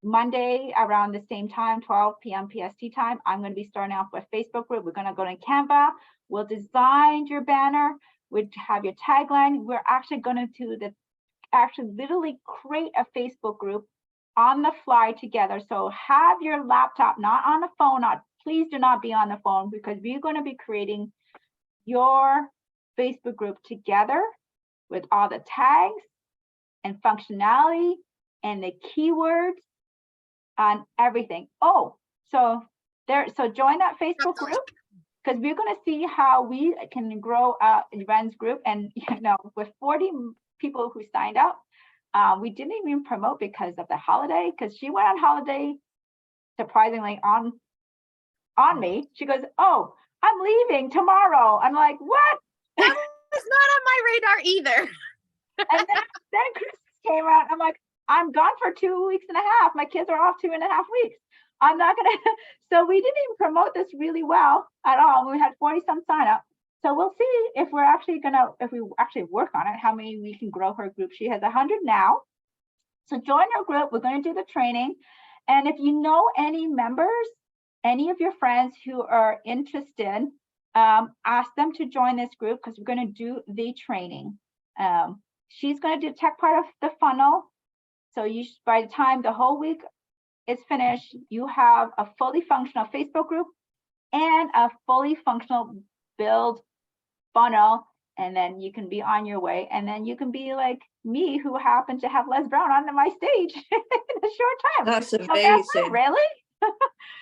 Monday around the same time, 12 p.m. PST time. I'm going to be starting off with Facebook group. We're going to go to Canva. We'll design your banner. We'll have your tagline. We're actually going to do literally create a Facebook group on the fly together. So have your laptop, not on the phone. Please do not be on the phone, because we're going to be creating your Facebook group together with all the tags and functionality and the keywords on everything. Oh, so join that Facebook group, because we're going to see how we can grow events group. And with 40 people who signed up, we didn't even promote because of the holiday, because she went on holiday surprisingly on me. She goes, "Oh, I'm leaving tomorrow." I'm like, "What?" That was not on my radar either. And then Christmas came around. I'm like, "I'm gone for 2.5 weeks. My kids are off 2.5 weeks. I'm not gonna." So we didn't even promote this really well at all. We had 40 some sign up. So we'll see if we actually work on it, how many we can grow her group. She has 100 now. So join our group. We're going to do the training. And if you know any members, any of your friends who are interested, ask them to join this group, because we're going to do the training. She's going to do tech part of the funnel. So by the time the whole week is finished, you have a fully functional Facebook group and a fully functional build funnel, and then you can be on your way. And then you can be like me, who happened to have Les Brown on my stage in a short time. That's So amazing. really?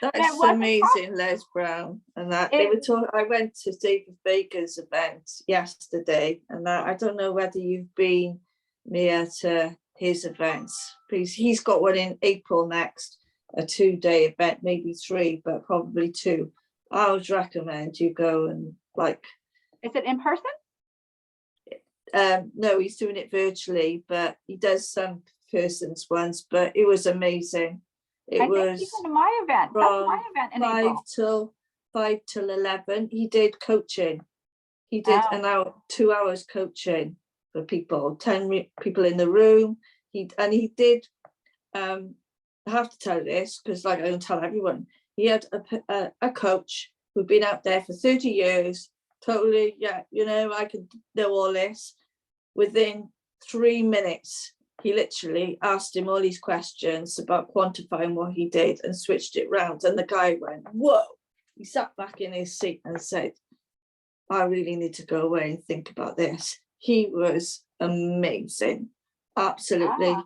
That's amazing, Les Brown. And that they were talking. I went to David Baker's event yesterday, and I don't know whether you've been near to his events, because he's got one in April next, a 2-day event, maybe 3, but probably 2. I would recommend you go and Is it in person? No, he's doing it virtually, but he does some persons ones, but it was amazing. It was even to my event. That's my event in April. 5 till 11. He did coaching. He did an hour, 2 hours coaching for people, 10 people in the room. He did. I have to tell this, because I don't tell everyone. He had a coach who'd been out there for 30 years. Totally, I could know all this. Within 3 minutes, he literally asked him all these questions about quantifying what he did and switched it round. And the guy went, "Whoa." He sat back in his seat and said, "I really need to go away and think about this." He was amazing, absolutely. Yeah.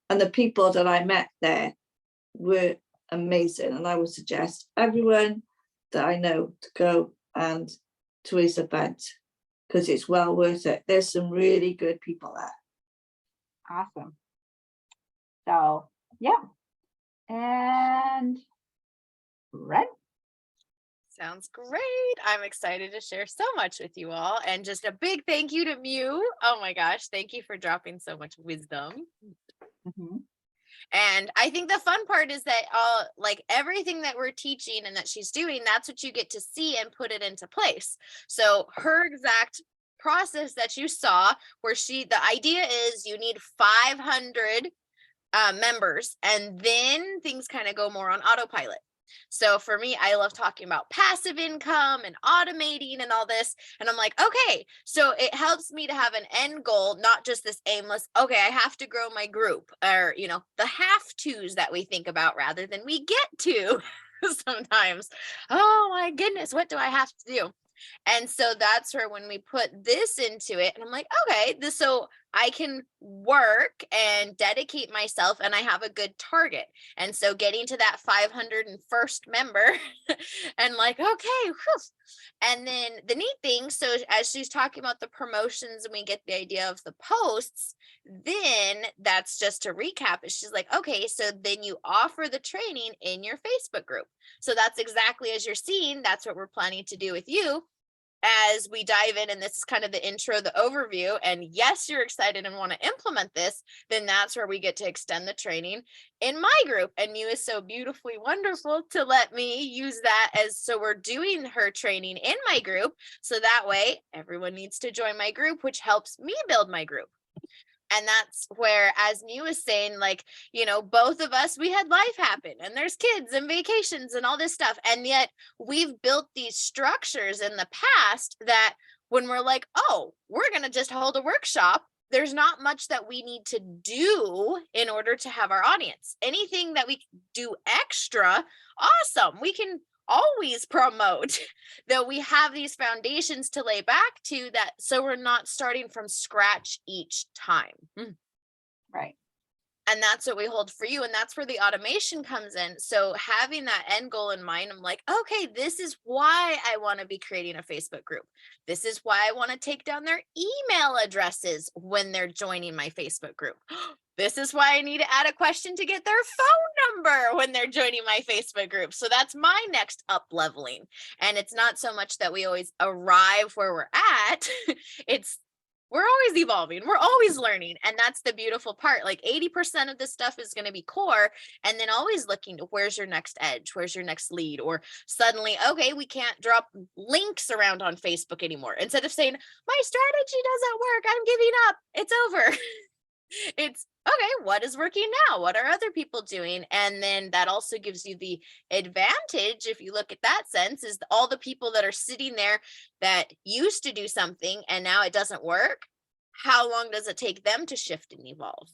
And the people that I met there were amazing. And I would suggest everyone that I know to go and to his event, because it's well worth it. There's some really good people there. Awesome. So yeah. And Red. Sounds great. I'm excited to share so much with you all. And just a big thank you to Mieu. Oh my gosh. Thank you for dropping so much wisdom. Mm-hmm. And I think the fun part is that everything that we're teaching and that she's doing, that's what you get to see and put it into place. So her exact process that you saw, where the idea is you need 500 members, and then things kind of go more on autopilot. So for me, I love talking about passive income and automating and all this. And I'm like, okay, so it helps me to have an end goal, not just this aimless, okay, I have to grow my group, or, the have tos that we think about rather than we get to sometimes. Oh my goodness, what do I have to do? And so that's where when we put this into it, and I'm like, okay, so I can work and dedicate myself, and I have a good target. And so getting to that 501st member and okay, whew. And then the neat thing, so as she's talking about the promotions and we get the idea of the posts, then that's just to recap. She's like, okay, so then you offer the training in your Facebook group. So that's exactly as you're seeing, that's what we're planning to do with you as we dive in. And this is kind of the intro, the overview. And yes, you're excited and want to implement this, then that's where we get to extend the training in my group. And Mieu is so beautifully wonderful to let me use that so we're doing her training in my group. So that way everyone needs to join my group, which helps me build my group. And that's where, as Mieu was saying, both of us, we had life happen, and there's kids and vacations and all this stuff. And yet we've built these structures in the past that when we're like, oh, we're going to just hold a workshop, there's not much that we need to do in order to have our audience. Anything that we do extra, awesome. We can always promote that we have these foundations to lay back to, that so we're not starting from scratch each time. Right. And that's what we hold for you. And that's where the automation comes in. So having that end goal in mind, I'm like, okay, this is why I want to be creating a Facebook group. This is why I want to take down their email addresses when they're joining my Facebook group. This is why I need to add a question to get their phone number when they're joining my Facebook group. So that's my next up leveling. And it's not so much that we always arrive where we're at. It's we're always evolving. We're always learning. And that's the beautiful part. Like 80% of this stuff is going to be core. And then always looking to where's your next edge? Where's your next lead? Or suddenly, okay, we can't drop links around on Facebook anymore. Instead of saying, my strategy doesn't work, I'm giving up, it's over. It's okay, what is working now? What are other people doing? And then that also gives you the advantage, if you look at that sense, is all the people that are sitting there that used to do something and now it doesn't work. How long does it take them to shift and evolve?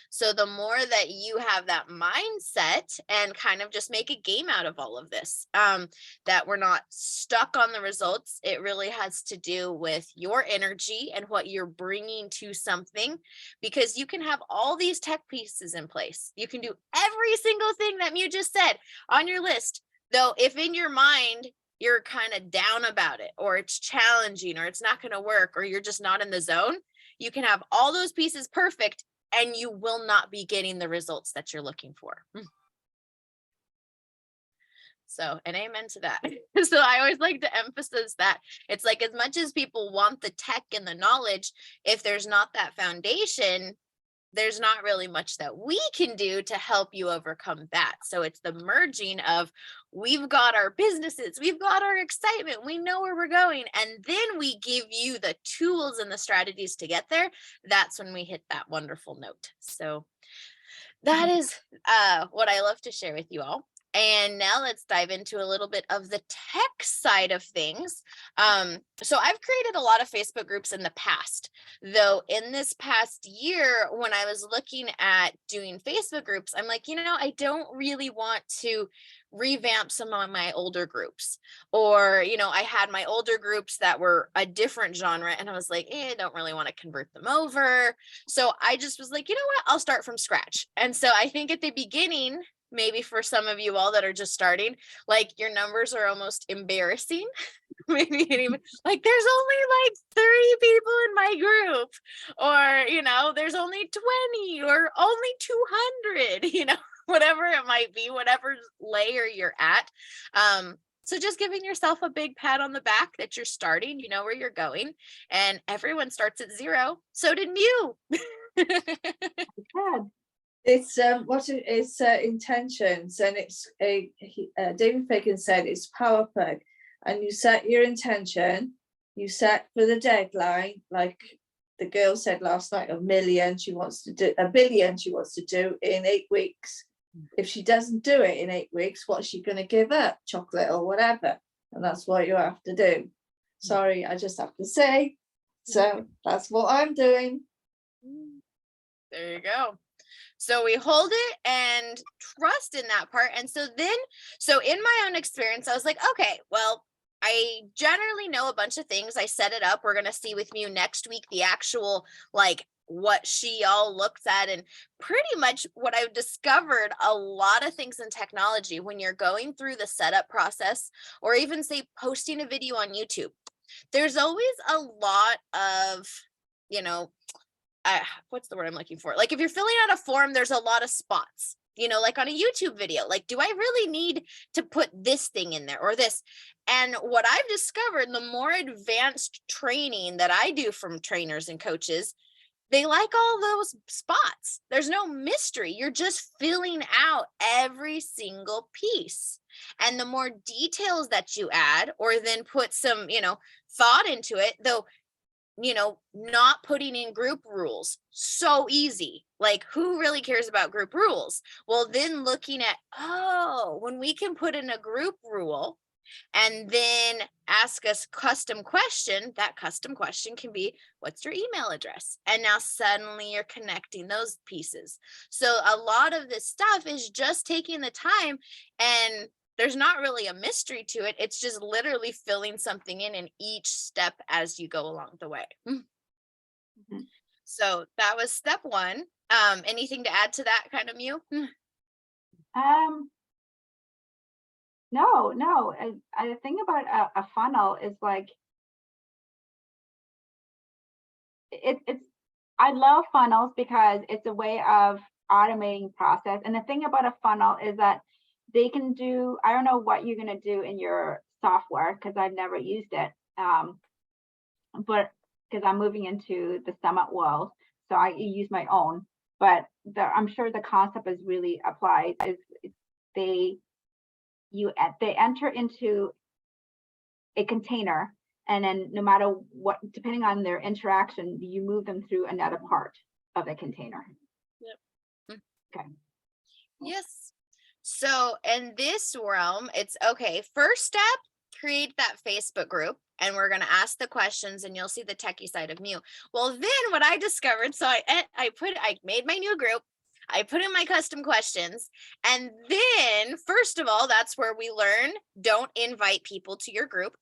So the more that you have that mindset and kind of just make a game out of all of this, that we're not stuck on the results, it really has to do with your energy and what you're bringing to something, because you can have all these tech pieces in place. You can do every single thing that Mieu just said on your list, though if in your mind you're kind of down about it, or it's challenging, or it's not going to work, or you're just not in the zone, you can have all those pieces perfect and you will not be getting the results that you're looking for. So, and amen to that. So I always like to emphasize that it's like, as much as people want the tech and the knowledge, if there's not that foundation, there's not really much that we can do to help you overcome that. So it's the merging of, we've got our businesses, we've got our excitement, we know where we're going, and then we give you the tools and the strategies to get there. That's when we hit that wonderful note. So that is what I love to share with you all. And now let's dive into a little bit of the tech side of things. So I've created a lot of Facebook groups in the past, though in this past year, when I was looking at doing Facebook groups, I'm like, I don't really want to revamp some of my older groups, or, I had my older groups that were a different genre and I was like, I don't really want to convert them over. So I just was like, you know what, I'll start from scratch. And so I think at the beginning, maybe for some of you all that are just starting, like your numbers are almost embarrassing. Maybe even like there's only like 30 people in my group, or, there's only 20 or only 200, whatever it might be, whatever layer you're at. So just giving yourself a big pat on the back that you're starting, you know where you're going, and everyone starts at zero. So did Mieu. Good. It's intentions, and it's David Fagan said it's power plug, and you set your intention, you set for the deadline, like the girl said last night, a billion she wants to do in 8 weeks. If she doesn't do it in 8 weeks, what's she going to give up? Chocolate or whatever. And that's what you have to do. Sorry, I just have to say. So that's what I'm doing. There you go. So we hold it and trust in that part. And so in my own experience, I was like, okay, well, I generally know a bunch of things. I set it up. We're going to see with Mieu next week, the actual, like, what she all looks at, and pretty much what I've discovered, a lot of things in technology, when you're going through the setup process, or even say posting a video on YouTube, there's always a lot of, what's the word I'm looking for? Like if you're filling out a form, there's a lot of spots, like on a YouTube video, like, do I really need to put this thing in there or this? And what I've discovered, the more advanced training that I do from trainers and coaches, they like all those spots. There's no mystery. You're just filling out every single piece. And the more details that you add, or then put some, thought into it, though, not putting in group rules, so easy. Like, who really cares about group rules? Well, then looking at, when we can put in a group rule and then ask us custom question, that custom question can be, what's your email address? And now suddenly you're connecting those pieces. So a lot of this stuff is just taking the time and there's not really a mystery to it. It's just literally filling something in each step as you go along the way. Mhm. So that was step one. Anything to add to that kind of, Mieu? No. I think about a funnel is like it's I love funnels because it's a way of automating process. And the thing about a funnel is that they can do, I don't know what you're going to do in your software because I've never used it. But because I'm moving into the Summit world, so I use my own. But I'm sure the concept is really applied. Is they enter into a container, and then no matter what, depending on their interaction, you move them through another part of the container. Yep. Okay. Yes. So in this realm, it's okay. First step, create that Facebook group, and we're going to ask the questions, and you'll see the techie side of Mieu. Well, then what I discovered, so I made my new group. I put in my custom questions, and then first of all, that's where we learn, don't invite people to your group.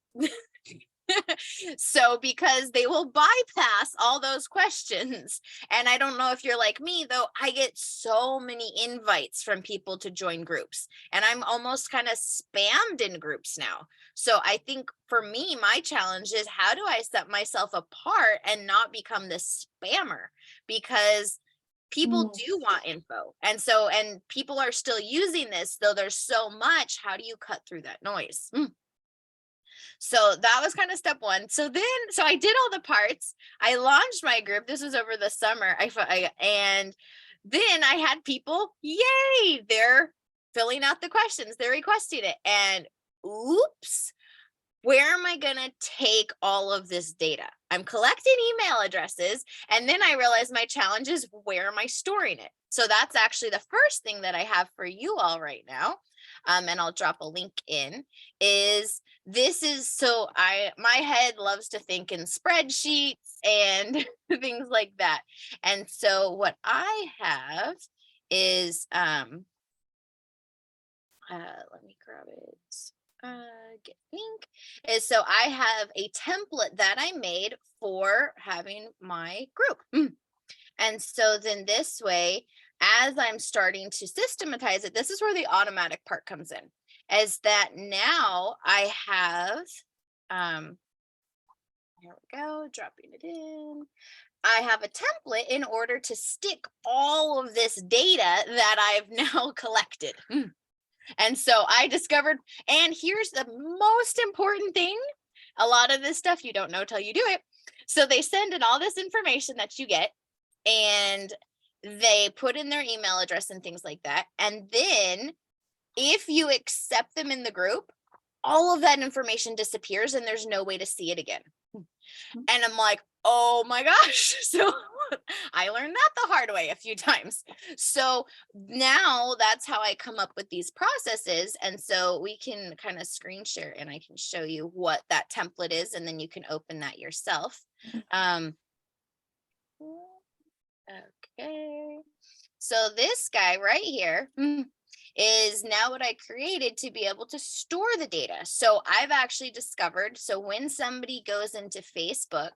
So because they will bypass all those questions. And I don't know if you're like me, though, I get so many invites from people to join groups, and I'm almost kind of spammed in groups now. So I think for me, my challenge is, how do I set myself apart and not become this spammer? Because people do want info. And people are still using this, though there's so much. How do you cut through that noise? So that was kind of step one. So I did all the parts. I launched my group. This was over the summer. And then I had people, yay, they're filling out the questions. They're requesting it. And oops, where am I going to take all of this data? I'm collecting email addresses. And then I realized my challenge is, where am I storing it? So that's actually the first thing that I have for you all right now. And I'll drop a link in, my head loves to think in spreadsheets and things like that. And so what I have is, let me grab it. Get link is, so I have a template that I made for having my group. And so then this way, as I'm starting to systematize it, this is where the automatic part comes in, is that now I have, here we go, dropping it in. I have a template in order to stick all of this data that I've now collected. And so I discovered, and here's the most important thing, a lot of this stuff you don't know till you do it. So they send in all this information that you get, and they put in their email address and things like that. And then if you accept them in the group, all of that information disappears and there's no way to see it again. And I'm like, oh my gosh. So I learned that the hard way a few times. So now that's how I come up with these processes. And so we can kind of screen share, and I can show you what that template is, and then you can open that yourself. Okay. So this guy right here is now what I created to be able to store the data. So I've actually discovered, so when somebody goes into Facebook,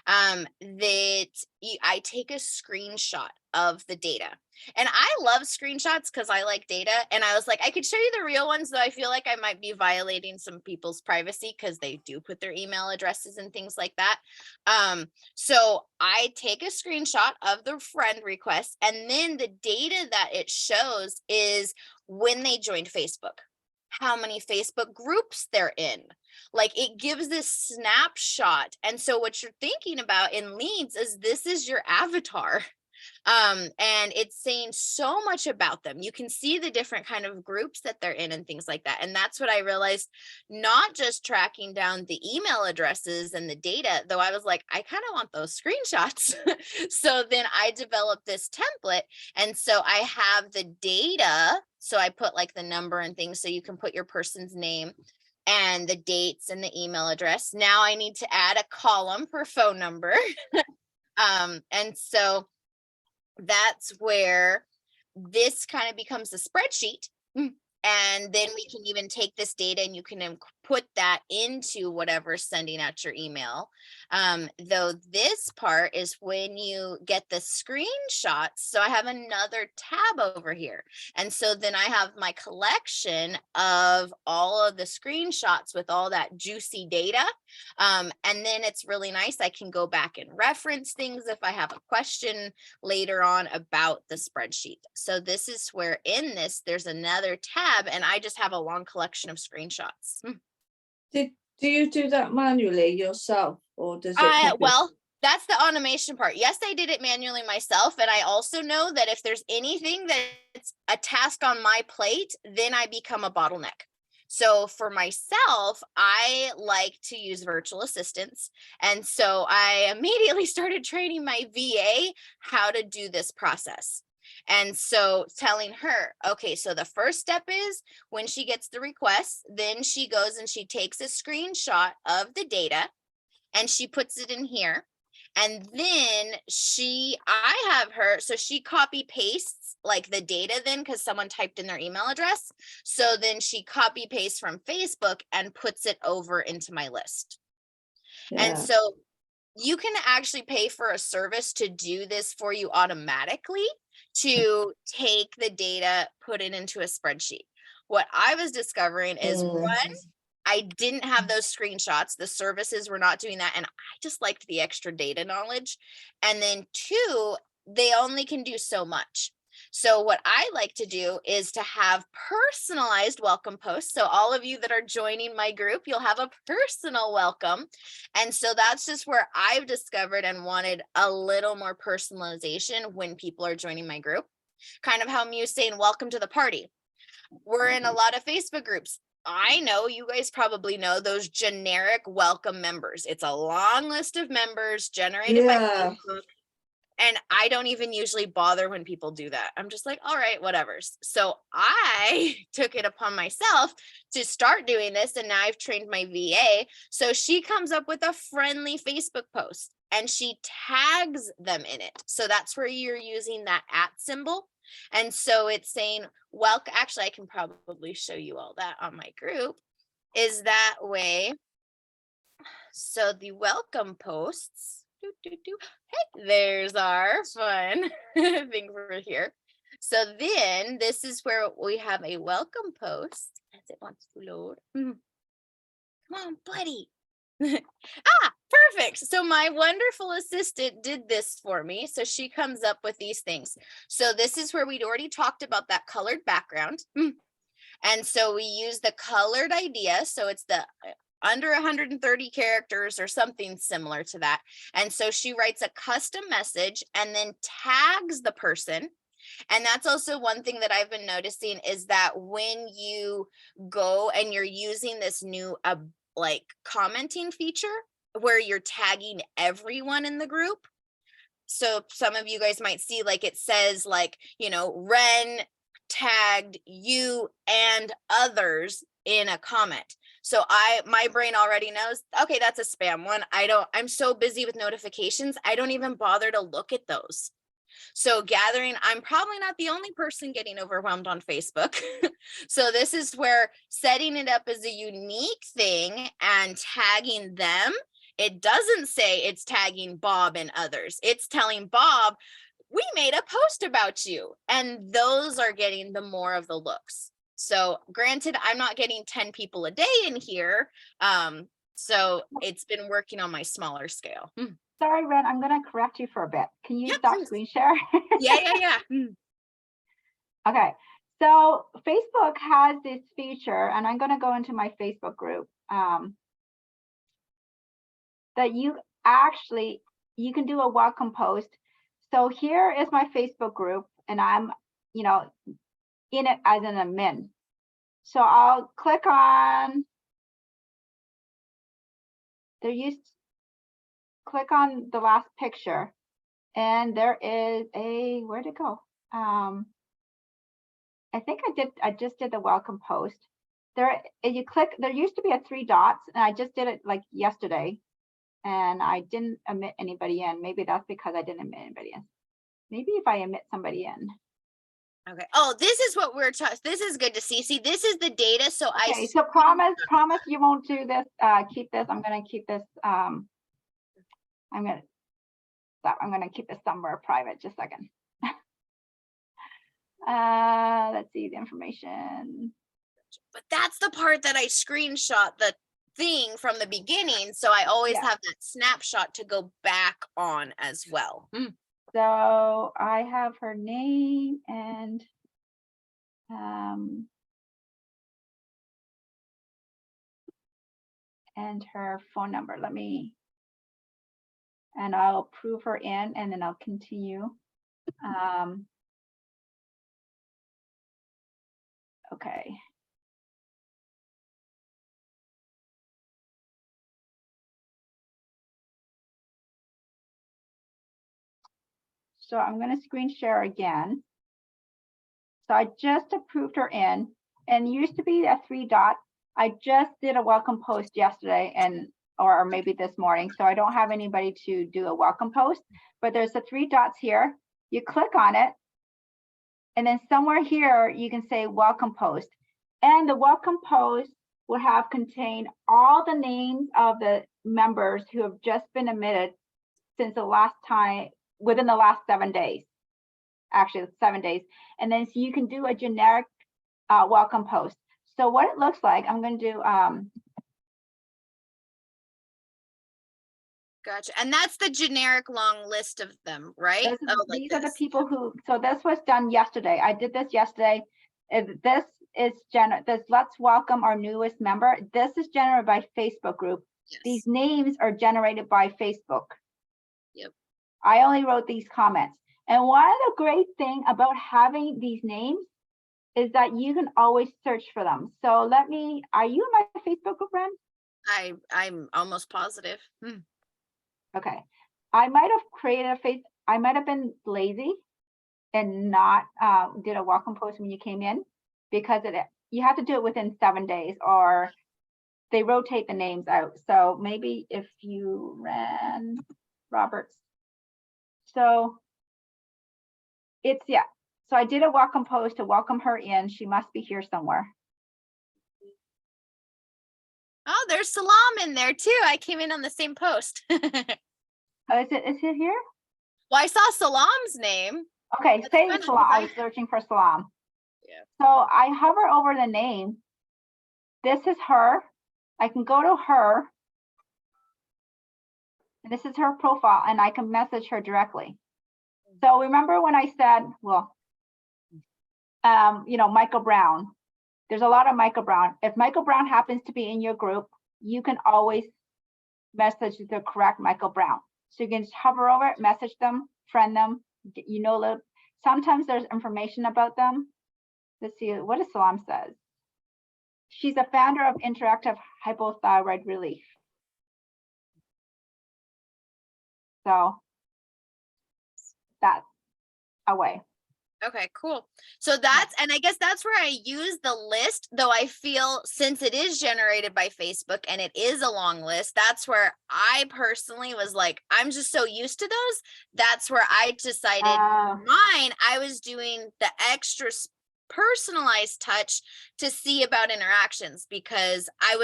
that I take a screenshot of the data. And I love screenshots because I like data. And I was like, I could show you the real ones, though I feel like I might be violating some people's privacy because they do put their email addresses and things like that. So I take a screenshot of the friend request, and then the data that it shows is when they joined Facebook, how many Facebook groups they're in. Like, it gives this snapshot. And so what you're thinking about in leads is, this is your avatar. And it's saying so much about them. You can see the different kind of groups that they're in and things like that. And that's what I realized, not just tracking down the email addresses and the data, though I was like, I kind of want those screenshots. So then I developed this template. And so I have the data. So I put like the number and things, so you can put your person's name and the dates and the email address. Now I need to add a column for phone number. And so that's where this kind of becomes a spreadsheet. And then we can even take this data and you can put that into whatever's sending out your email. Though this part is when you get the screenshots. So I have another tab over here. And so then I have my collection of all of the screenshots with all that juicy data. And then it's really nice. I can go back and reference things if I have a question later on about the spreadsheet. So this is where in this, there's another tab and I just have a long collection of screenshots. Do you do that manually yourself, or does it? Well, that's the automation part. Yes, I did it manually myself. And I also know that if there's anything that's a task on my plate, then I become a bottleneck. So for myself, I like to use virtual assistants. And so I immediately started training my VA how to do this process. And so telling her, okay, so the first step is when she gets the request, then she goes and she takes a screenshot of the data and she puts it in here. And then I have her, so she copy pastes like the data then because someone typed in their email address. So then she copy pastes from Facebook and puts it over into my list. And so you can actually pay for a service to do this for you automatically, to take the data, put it into a spreadsheet. What I was discovering is one, I didn't have those screenshots. The services were not doing that. And I just liked the extra data knowledge. And then two, they only can do so much. So what I like to do is to have personalized welcome posts. So all of you that are joining my group, you'll have a personal welcome. And so that's just where I've discovered and wanted a little more personalization when people are joining my group. Kind of how Mieu's saying, welcome to the party. We're in a lot of Facebook groups. I know you guys probably know those generic welcome members. It's a long list of members generated by Facebook. And I don't even usually bother when people do that. I'm just like, all right, whatever. So I took it upon myself to start doing this. And now I've trained my VA. So she comes up with a friendly Facebook post and she tags them in it. So that's where you're using that @ symbol. And so it's saying, well, actually, I can probably show you all that on my group. Is that way? So the welcome posts. Hey, there's our fun thing for here. So then this is where we have a welcome post as it wants to load. Come on, buddy. Perfect. So my wonderful assistant did this for me. So she comes up with these things. So this is where we'd already talked about that colored background. And so we use the colored idea. So it's the under 130 characters or something similar to that. And so she writes a custom message and then tags the person. And that's also one thing that I've been noticing is that when you go and you're using this new like commenting feature where you're tagging everyone in the group. So some of you guys might see like it says like, you know, Ren tagged you and others in a comment. So my brain already knows, okay, that's a spam one. I'm so busy with notifications. I don't even bother to look at those. So I'm probably not the only person getting overwhelmed on Facebook. So this is where setting it up as a unique thing and tagging them. It doesn't say it's tagging Bob and others. It's telling Bob, we made a post about you. And those are getting the more of the looks. So granted, I'm not getting 10 people a day in here. So it's been working on my smaller scale. Sorry, Ren, I'm going to correct you for a bit. Can you stop screen share? Yeah. Okay, so Facebook has this feature, and I'm going to go into my Facebook group, that you can do a welcome post. So here is my Facebook group, and I'm, in it as an admin. So I'll click on, click on the last picture, and there is where'd it go? I think I just did the welcome post. There used to be a 3 dots, and I just did it like yesterday, and I didn't admit anybody in. Maybe that's because I didn't admit anybody in. Maybe if I admit somebody in. Okay. Oh, this is what we're talking. This is good to see. See, this is the data. So Okay, so promise you won't do this, keep this, I'm gonna keep this, I'm gonna keep this somewhere private, just a second. Let's see the information. but that's the part that I screenshot the thing from the beginning. So I always Yeah. have that snapshot to go back on as well. So I have her name and her phone number. And I'll approve her in and then I'll continue. Okay. So I'm going to screen share again. So I just approved her in, and used to be a 3 dots. I just did a welcome post yesterday or maybe this morning. So I don't have anybody to do a welcome post, but there's the 3 dots here. You click on it. And then somewhere here, you can say welcome post. And the welcome post will have contained all the names of the members who have just been admitted since the last time, within the last 7 days. Actually, it's 7 days. And then so you can do a generic welcome post. So what it looks like, I'm going to do. Gotcha. And that's the generic long list of them, right? These are the people who, so this was done yesterday. I did this yesterday. This is let's welcome our newest member. This is generated by Facebook group. Yes. These names are generated by Facebook. Yep. I only wrote these comments. And one of the great thing about having these names is that you can always search for them. So are you in my Facebook group, Ren? I'm almost positive. Okay. I might have been lazy and not did a welcome post when you came in, because you have to do it within 7 days or they rotate the names out. So maybe if you ran Robertz. So so I did a welcome post to welcome her in. She must be here somewhere. Oh, there's Salam in there too. I came in on the same post. Oh, is it here? Well, I saw Salam's name. Okay, That's say fine. Salam. I was searching for Salam. Yeah. So I hover over the name. This is her. I can go to her. And this is her profile, and I can message her directly. So remember when I said, Michael Brown. There's a lot of Michael Brown. If Michael Brown happens to be in your group, you can always message the correct Michael Brown. So you can just hover over it, message them, friend them. Sometimes there's information about them. Let's see what does Salam says. She's a founder of Interactive Hypothyroid Relief. So that's a way. Okay, cool. So and I guess that's where I use the list, though I feel since it is generated by Facebook and it is a long list, that's where I personally was like, I'm just so used to those. That's where I decided mine, I was doing the extra personalized touch to see about interactions, because I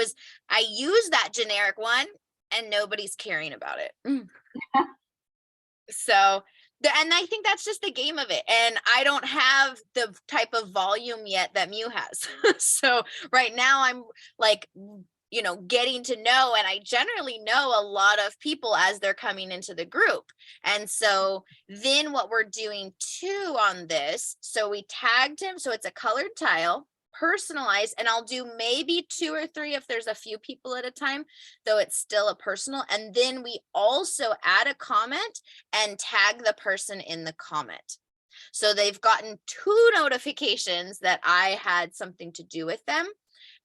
use that generic one and nobody's caring about it. So and I think that's just the game of it. And I don't have the type of volume yet that Mieu has. So right now I'm like, getting to know, and I generally know a lot of people as they're coming into the group. And so then what we're doing too on this, so we tagged him. So it's a colored tile, personalized, and I'll do maybe 2 or 3 if there's a few people at a time, though it's still a personal. And then we also add a comment and tag the person in the comment. So they've gotten 2 notifications that I had something to do with them.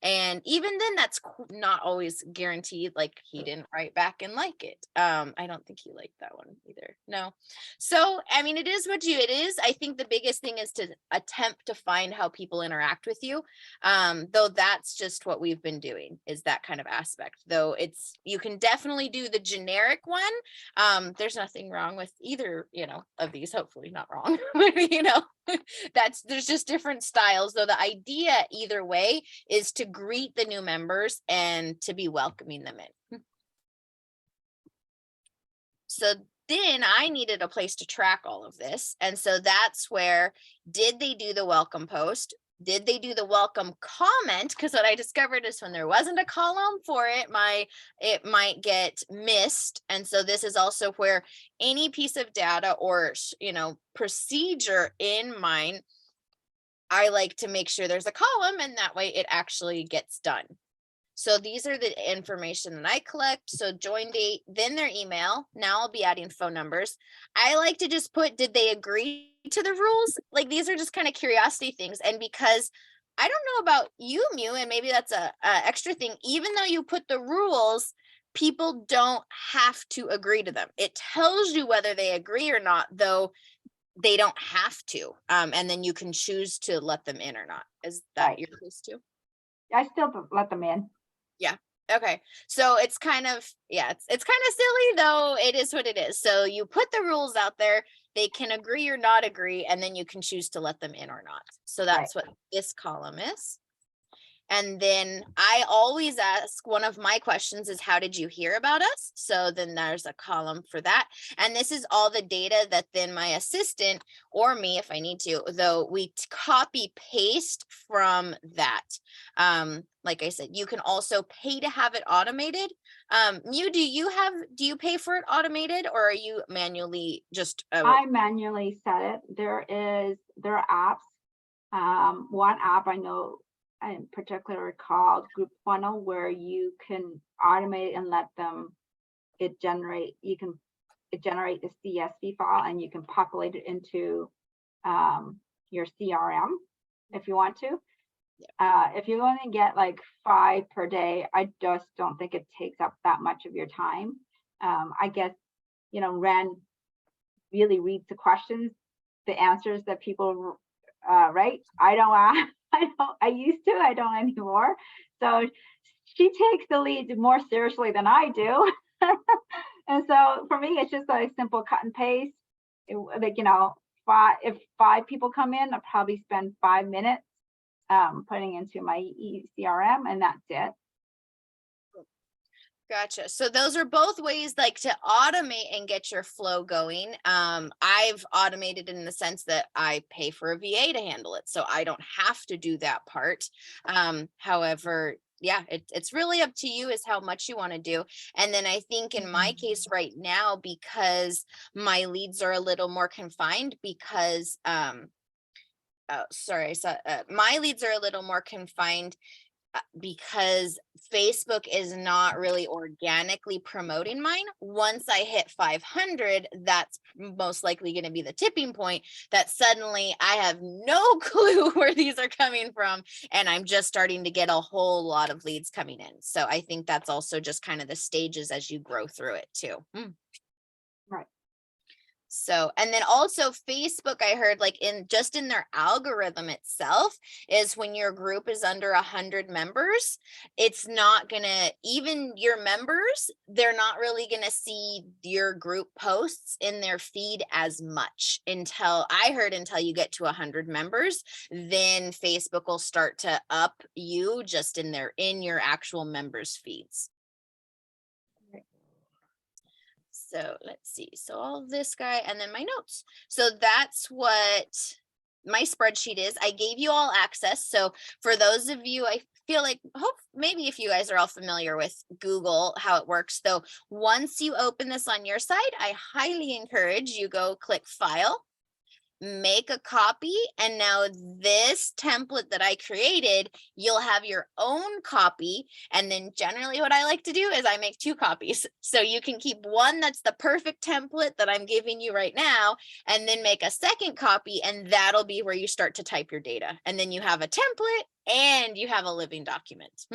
And even then, that's not always guaranteed. Like, he didn't write back and like it. I don't think he liked that one either. No. So, I mean, it is what it is. I think the biggest thing is to attempt to find how people interact with you. Though that's just what we've been doing, is that kind of aspect. Though you can definitely do the generic one. There's nothing wrong with either, of these, hopefully not wrong. There's just different styles. Though the idea either way is to greet the new members and to be welcoming them in. So then I needed a place to track all of this. And so that's where, did they do the welcome post? Did they do the welcome comment? Because what I discovered is when there wasn't a column for it, it might get missed. And so this is also where any piece of data or, procedure in mine, I like to make sure there's a column, and that way it actually gets done. So these are the information that I collect. So join date, then their email. Now I'll be adding phone numbers. I like to just put, did they agree to the rules? Like, these are just kind of curiosity things. And because I don't know about you, Mieu, and maybe that's a extra thing, even though you put the rules, people don't have to agree to them. It tells you whether they agree or not, though they don't have to. And then you can choose to let them in or not. Is that Right. your case too? I still let them in. Okay, so it's kind of, it's kind of silly, though it is what it is. So you put the rules out there, they can agree or not agree, and then you can choose to let them in or not. So that's what this column is. And then I always ask, one of my questions is, how did you hear about us? So then there's a column for that. And this is all the data that then my assistant, or me if I need to, though, we copy paste from that. Like I said, you can also pay to have it automated. Mieu, do you pay for it automated, or are you manually just? I manually set it. There are apps. One app I know in particular called Group Funnel, where you can automate and let them, it generate the CSV file, and you can populate it into your CRM if you want to. If you only get like 5 per day, I just don't think it takes up that much of your time. I guess, Ren really reads the questions, the answers that people write. I don't I used to, I don't anymore. So she takes the lead more seriously than I do. And so for me, it's just a simple cut and paste. If 5 people come in, I'll probably spend 5 minutes putting into my CRM, and that's it. Gotcha. So those are both ways, like, to automate and get your flow going. I've automated in the sense that I pay for a VA to handle it, so I don't have to do that part. However, it's really up to you as how much you want to do. And then I think in my case right now, because my leads are a little more confined, because my leads are a little more confined because Facebook is not really organically promoting mine. Once I hit 500, that's most likely going to be the tipping point that suddenly I have no clue where these are coming from, and I'm just starting to get a whole lot of leads coming in. So I think that's also just kind of the stages as you grow through it too. Right. So, and then also Facebook, I heard, like, in their algorithm itself, is when your group is under 100 members, it's not gonna, even your members, they're not really gonna see your group posts in their feed as much until you get to 100 members. Then Facebook will start to up you just in your actual members feeds. So let's see. So all of this guy, and then my notes. So that's what my spreadsheet is. I gave you all access. So for those of you, I feel like, maybe if you guys are all familiar with Google, how it works. So once you open this on your side, I highly encourage you go click File, make a copy, and now this template that I created, you'll have your own copy. And then generally what I like to do is I make 2 copies. So you can keep one that's the perfect template that I'm giving you right now, and then make a second copy, and that'll be where you start to type your data. And then you have a template and you have a living document.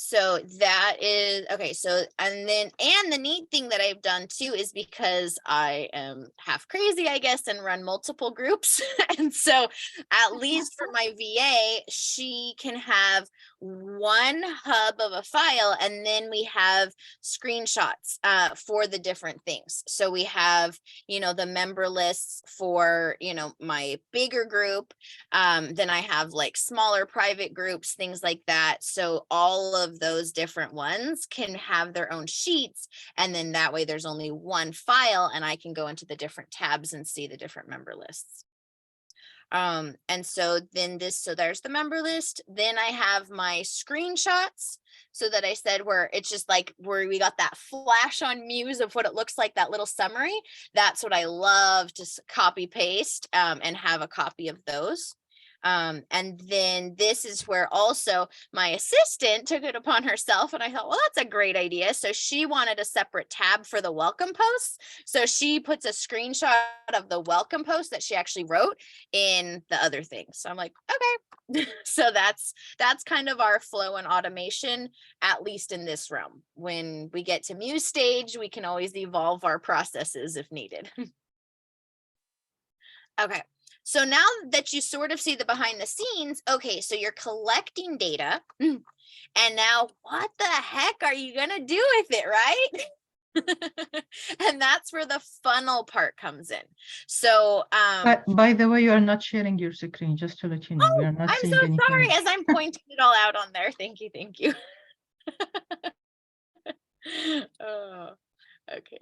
So that is okay. So, and the neat thing that I've done too is because I am half crazy, I guess, and run multiple groups. And so at least for my VA, she can have one hub of a file, and then we have screenshots for the different things. So we have, the member lists for, my bigger group. Then I have like smaller private groups, things like that. So all of those different ones can have their own sheets, and then that way there's only one file, and I can go into the different tabs and see the different member lists. And so then so there's the member list. Then I have my screenshots, so that I said where it's just like where we got that flash on Muse of what it looks like, that little summary. That's what I love to copy paste and have a copy of those. And then this is where also my assistant took it upon herself, and I thought, well, that's a great idea. So she wanted a separate tab for the welcome posts. So she puts a screenshot of the welcome post that she actually wrote in the other thing. So I'm like, okay. So that's kind of our flow and automation, at least in this realm. When we get to Muse stage, we can always evolve our processes if needed. Okay. So now that you sort of see the behind the scenes, okay, so you're collecting data, and now what the heck are you going to do with it, right? And that's where the funnel part comes in. So, But by the way, you are not sharing your screen, just to let you know. We are not I'm seeing so anything. sorry as I'm pointing it all out on there. Thank you. Thank you. Oh, okay.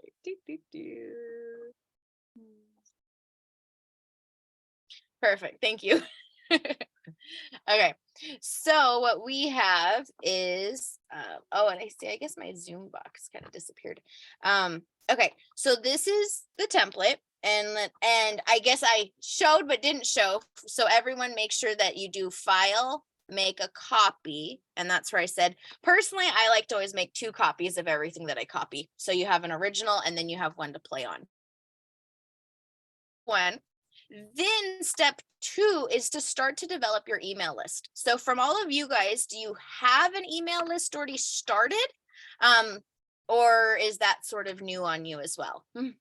Perfect. Thank you. Okay. So what we have is, oh, and I guess my Zoom box kind of disappeared. Okay. So this is the template, and I guess I showed but didn't show. So everyone make sure that you do file, make a copy. And that's where I said, personally, I like to always make 2 copies of everything that I copy. So you have an original, and then you have one to play on. Then step 2 is to start to develop your email list. So from all of you guys, do you have an email list already started? Or is that sort of new on you as well? Yes.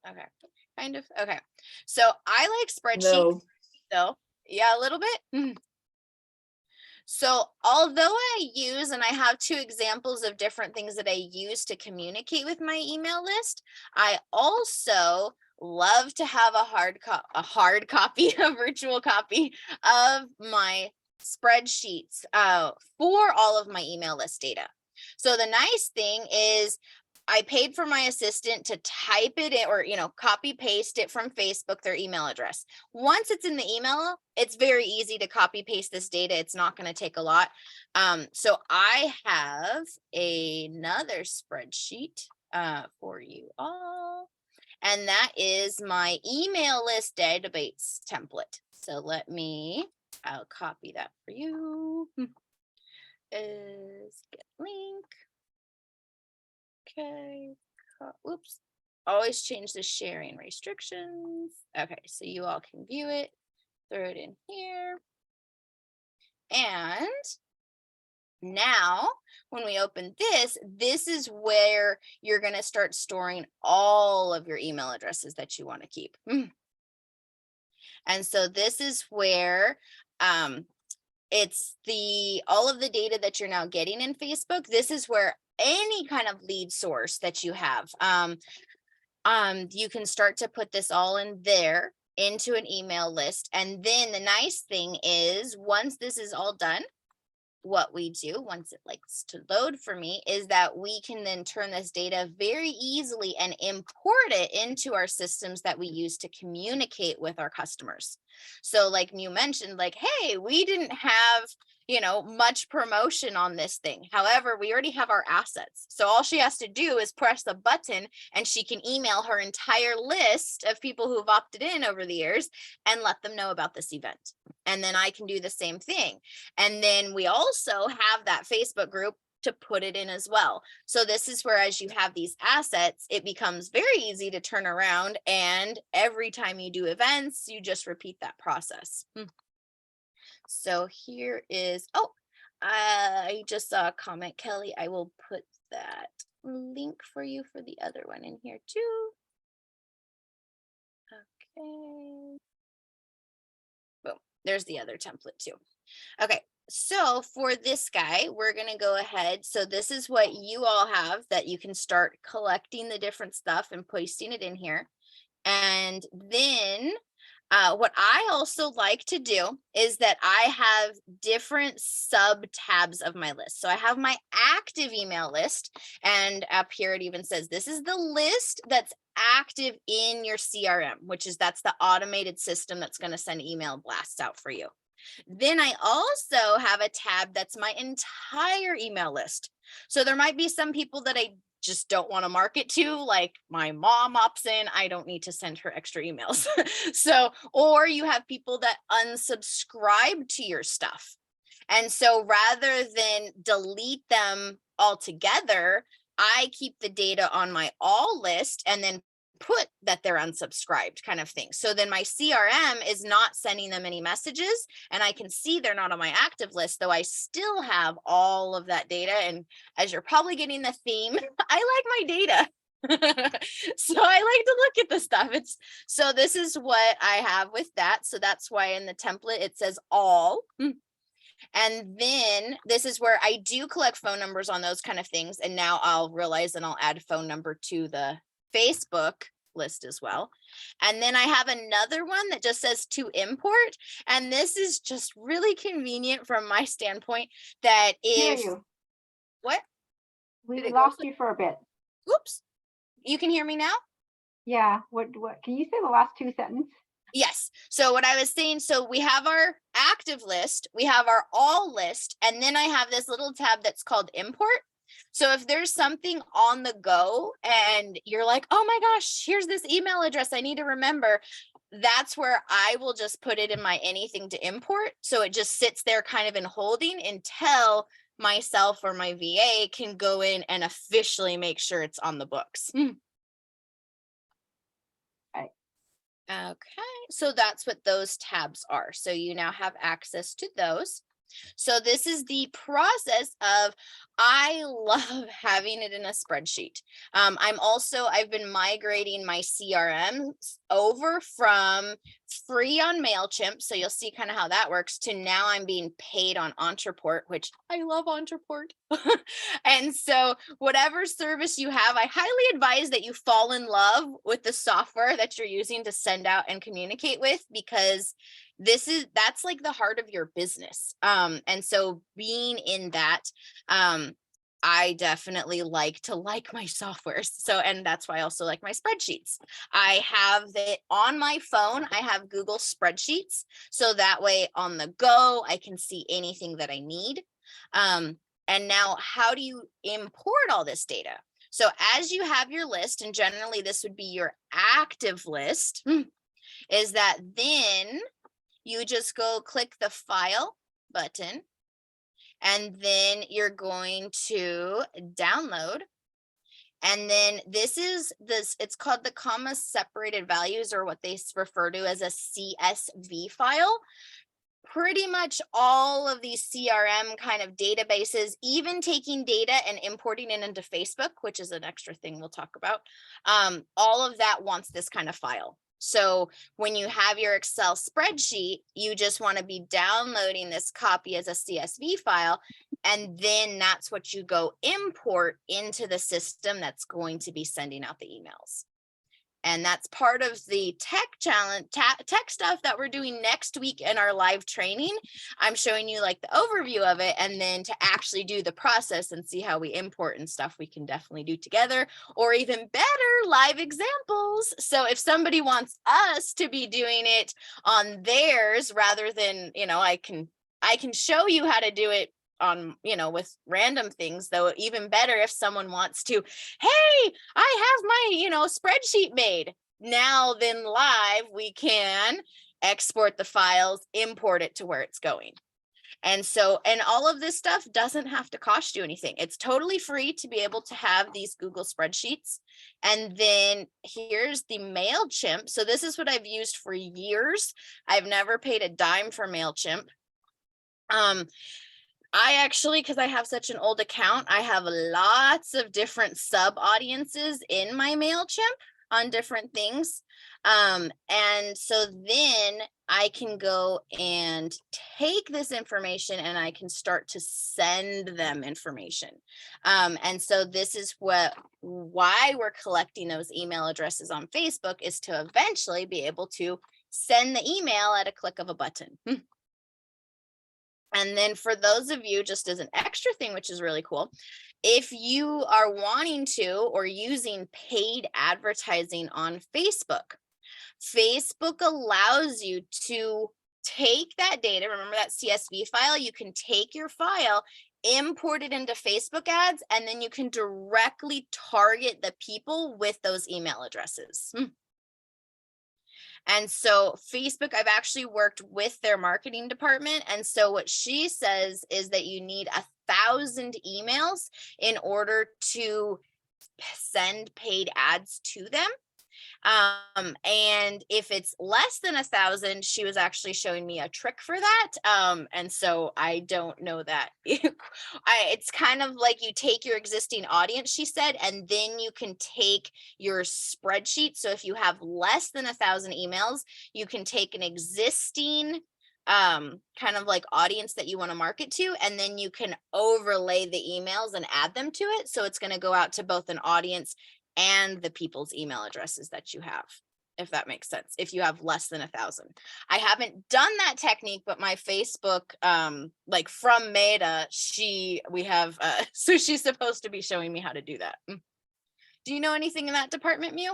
Okay. Kind of. Okay. So I like spreadsheets. No. So yeah, a little bit. So although I use, and I have 2 examples of different things that I use to communicate with my email list, I also love to have a hard copy, a virtual copy of my spreadsheets for all of my email list data. So the nice thing is I paid for my assistant to type it in, or, copy paste it from Facebook, their email address. Once it's in the email, it's very easy to copy paste this data. It's not going to take a lot. So I have another spreadsheet for you all, and that is my email list database template. So I'll copy that for you. Is get link. Okay, whoops, always change the sharing restrictions. Okay, so you all can view it, throw it in here. And now when we open this is where you're going to start storing all of your email addresses that you want to keep. And so this is where it's all of the data that you're now getting in Facebook. This is where any kind of lead source that you have, you can start to put this all in there into an email list. And then the nice thing is, once this is all done, what we do once it likes to load for me is that we can then turn this data very easily and import it into our systems that we use to communicate with our customers. So like you mentioned, like, hey, we didn't have, much promotion on this thing. However, we already have our assets. So all she has to do is press the button and she can email her entire list of people who've opted in over the years and let them know about this event. And then I can do the same thing. And then we also have that Facebook group to put it in as well. So this is where, as you have these assets, it becomes very easy to turn around. And every time you do events, you just repeat that process. So here is, I just saw a comment, Kelly. I will put that link for you for the other one in here too. Okay. Boom. There's the other template too. Okay. So for this guy, we're going to go ahead. So this is what you all have that you can start collecting the different stuff and pasting it in here. And then what I also like to do is that I have different sub tabs of my list. So I have my active email list, and up here it even says this is the list that's active in your CRM, that's the automated system that's going to send email blasts out for you. Then I also have a tab that's my entire email list. So there might be some people that I just don't want to market to, like my mom opts in, I don't need to send her extra emails. So, or you have people that unsubscribe to your stuff. And so rather than delete them altogether, I keep the data on my all list and then put that they're unsubscribed kind of thing. So then my CRM is not sending them any messages and I can see they're not on my active list, though I still have all of that data. And as you're probably getting the theme, I like my data. So I like to look at the stuff. So this is what I have with that. So that's why in the template, it says all. And then this is where I do collect phone numbers on those kind of things. And now I'll realize and I'll add phone number to the Facebook list as well. And then I have another one that just says to import. And this is just really convenient from my standpoint that if what? We lost you for a bit. Oops. You can hear me now? Yeah. What can you say the last two sentences? Yes. So what I was saying, so we have our active list, we have our all list, and then I have this little tab that's called import. So if there's something on the go and you're like, oh my gosh, here's this email address I need to remember, that's where I will just put it in my anything to import. So it just sits there kind of in holding until myself or my VA can go in and officially make sure it's on the books. Okay, so that's what those tabs are. So you now have access to those. So this is the process of, I love having it in a spreadsheet. I've been migrating my CRM over from free on MailChimp. So you'll see kind of how that works to now I'm being paid on Entreport, which I love Entreport. And so whatever service you have, I highly advise that you fall in love with the software that you're using to send out and communicate with, because that's like the heart of your business. And so being in that, I definitely like my softwares. So, and that's why I also like my spreadsheets. I have it on my phone. I have Google Spreadsheets. So that way on the go, I can see anything that I need. And now how do you import all this data? So as you have your list, and generally this would be your active list, is that then you just go click the file button, and then you're going to download. And then it's called the comma separated values, or what they refer to as a CSV file. Pretty much all of these CRM kind of databases, even taking data and importing it into Facebook, which is an extra thing we'll talk about, all of that wants this kind of file. So when you have your Excel spreadsheet, you just want to be downloading this copy as a CSV file, and then that's what you go import into the system that's going to be sending out the emails. And that's part of the tech challenge, tech stuff that we're doing next week in our live training. I'm showing you like the overview of it, and then to actually do the process and see how we import and stuff we can definitely do together, or even better, live examples. So if somebody wants us to be doing it on theirs rather than, I can show you how to do it on, with random things, though. Even better if someone wants to, hey, I have my, spreadsheet made. Now then live, we can export the files, import it to where it's going. And all of this stuff doesn't have to cost you anything. It's totally free to be able to have these Google spreadsheets. And then here's the MailChimp. So this is what I've used for years. I've never paid a dime for MailChimp. I actually, because I have such an old account, I have lots of different sub audiences in my MailChimp on different things. And so then I can go and take this information and I can start to send them information. And so this is why we're collecting those email addresses on Facebook, is to eventually be able to send the email at a click of a button. And then for those of you, just as an extra thing, which is really cool, if you are wanting to or using paid advertising on Facebook, Facebook allows you to take that data. Remember that CSV file? You can take your file, import it into Facebook ads, and then you can directly target the people with those email addresses. And so Facebook, I've actually worked with their marketing department. And so what she says is that you need 1,000 emails in order to send paid ads to them. And if it's less than 1,000, she was actually showing me a trick for that. And so I don't know that. It's kind of like you take your existing audience, she said, and then you can take your spreadsheet. So if you have less than 1,000 emails, you can take an existing kind of like audience that you want to market to, and then you can overlay the emails and add them to it. So it's going to go out to both an audience and the people's email addresses that you have, if that makes sense, if you have less than 1,000. I haven't done that technique, but my Facebook, like from Meta, so she's supposed to be showing me how to do that. Do you know anything in that department, Mieu?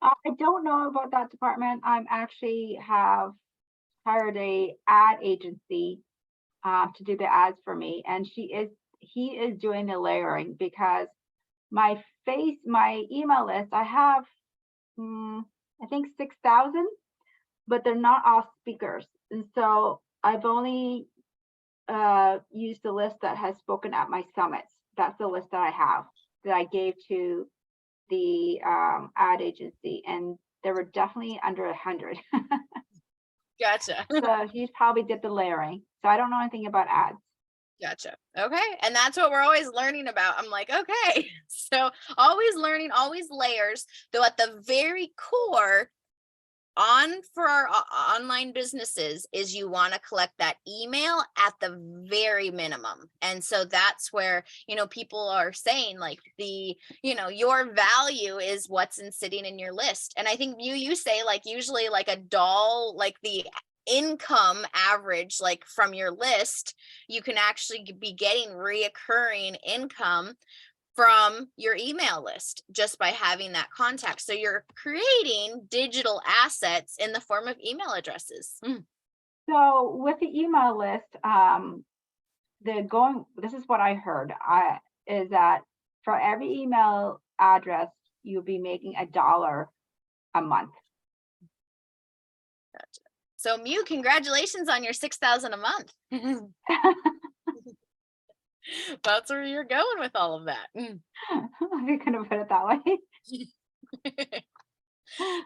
I don't know about that department. I'm actually have hired a ad agency to do the ads for me, and he is doing the layering, because my email list, I have I think 6,000, but they're not all speakers, and so I've only used the list that has spoken at my summits. That's the list that I have, that I gave to the ad agency, and there were definitely under 100. Gotcha. So he probably did the layering. So I don't know anything about ads. Gotcha. Okay. And that's what we're always learning about. I'm like, okay. So always learning, always layers, though at the very core for our online businesses is you want to collect that email at the very minimum. And so that's where, people are saying like your value is what's sitting in your list. And I think you say like usually like like the income average, like from your list, you can actually be getting reoccurring income from your email list just by having that contact. So you're creating digital assets in the form of email addresses. So with the email list, this is what I heard, is that for every email address, you'll be making $1 a month. Gotcha. So Mieu, congratulations on your 6,000 a month. That's where you're going with all of that. You're gonna put it that way.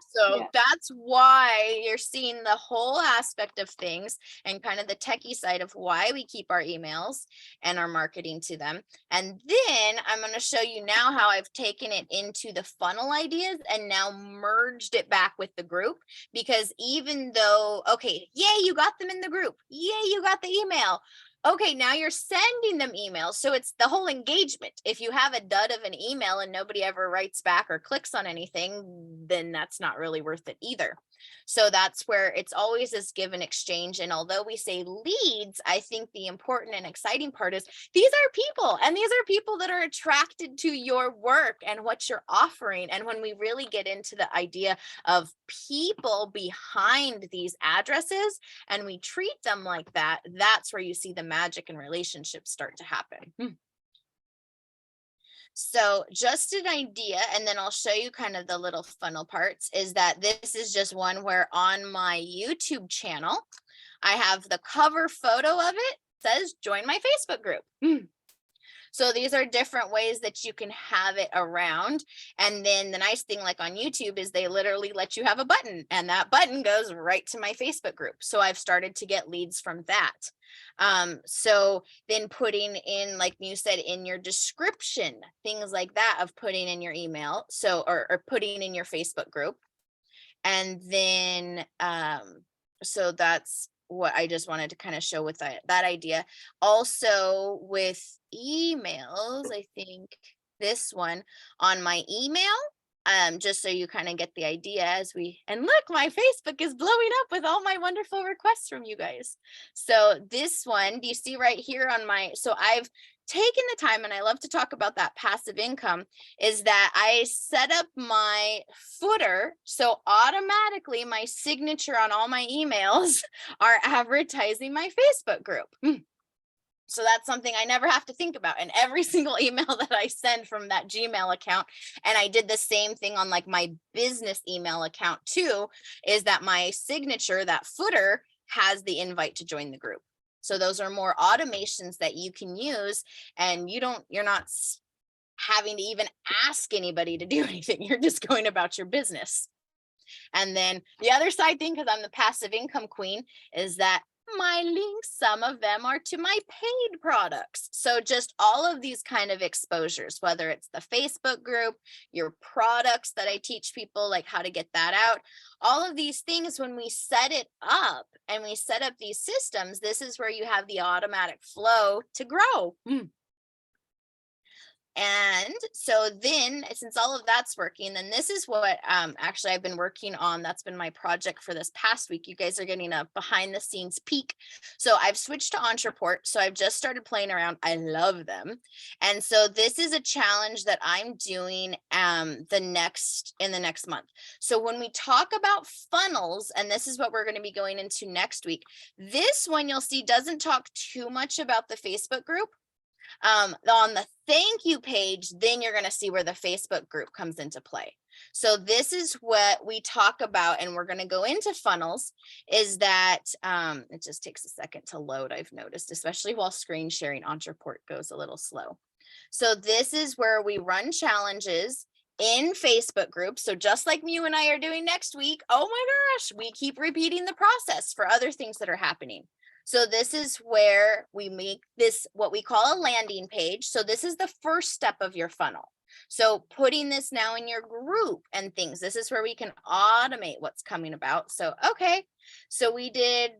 So Yeah. that's why you're seeing the whole aspect of things and kind of the techie side of why we keep our emails and our marketing to them. And then I'm going to show you now how I've taken it into the funnel ideas and now merged it back with the group, because even though, okay, yay, you got them in the group. Yay, you got the email. Okay, now you're sending them emails. So it's the whole engagement. If you have a dud of an email and nobody ever writes back or clicks on anything, then that's not really worth it either. So that's where it's always this give and exchange. And although we say leads, I think the important and exciting part is these are people, and these are people that are attracted to your work and what you're offering. And when we really get into the idea of people behind these addresses and we treat them like that, that's where you see the magic and relationships start to happen. So just an idea, and then I'll show you kind of the little funnel parts, is that this is just one where on my YouTube channel, I have the cover photo of it says join my Facebook group. So these are different ways that you can have it around. And then the nice thing, like on YouTube, is they literally let you have a button, and that button goes right to my Facebook group. So I've started to get leads from that. So then putting in, like you said, in your description, things like that of putting in your email. So, or putting in your Facebook group. And then, so that's what I just wanted to kind of show with that idea. Also with emails, I think this one on my email, just so you kind of get the idea as and look, my Facebook is blowing up with all my wonderful requests from you guys. So this one, do you see right here on so I've taken the time, and I love to talk about that passive income, is that I set up my footer so automatically my signature on all my emails are advertising my Facebook group. So that's something I never have to think about in every single email that I send from that Gmail account. And I did the same thing on like my business email account too, is that my signature, that footer, has the invite to join the group. So those are more automations that you can use, and you're not having to even ask anybody to do anything. You're just going about your business. And then the other side thing, because I'm the passive income queen, is that my links, some of them are to my paid products. So just all of these kind of exposures, whether it's the Facebook group, your products that I teach people like how to get that out, all of these things, when we set it up and we set up these systems, this is where you have the automatic flow to grow. And so then, since all of that's working, then this is what actually I've been working on. That's been my project for this past week. You guys are getting a behind the scenes peek. So I've switched to Entreport. So I've just started playing around. I love them. And so this is a challenge that I'm doing in the next month. So when we talk about funnels, and this is what we're going to be going into next week, this one you'll see doesn't talk too much about the Facebook group. On the thank you page, then you're going to see where the Facebook group comes into play. So this is what we talk about, and we're going to go into funnels, is that it just takes a second to load, I've noticed, especially while screen sharing. Entreport goes a little slow. So this is where we run challenges in Facebook groups. So just like Mieu and I are doing next week, oh my gosh, we keep repeating the process for other things that are happening. So this is where we make this what we call a landing page. So this is the first step of your funnel. So putting this now in your group and things, this is where we can automate what's coming about. So, okay, so we did,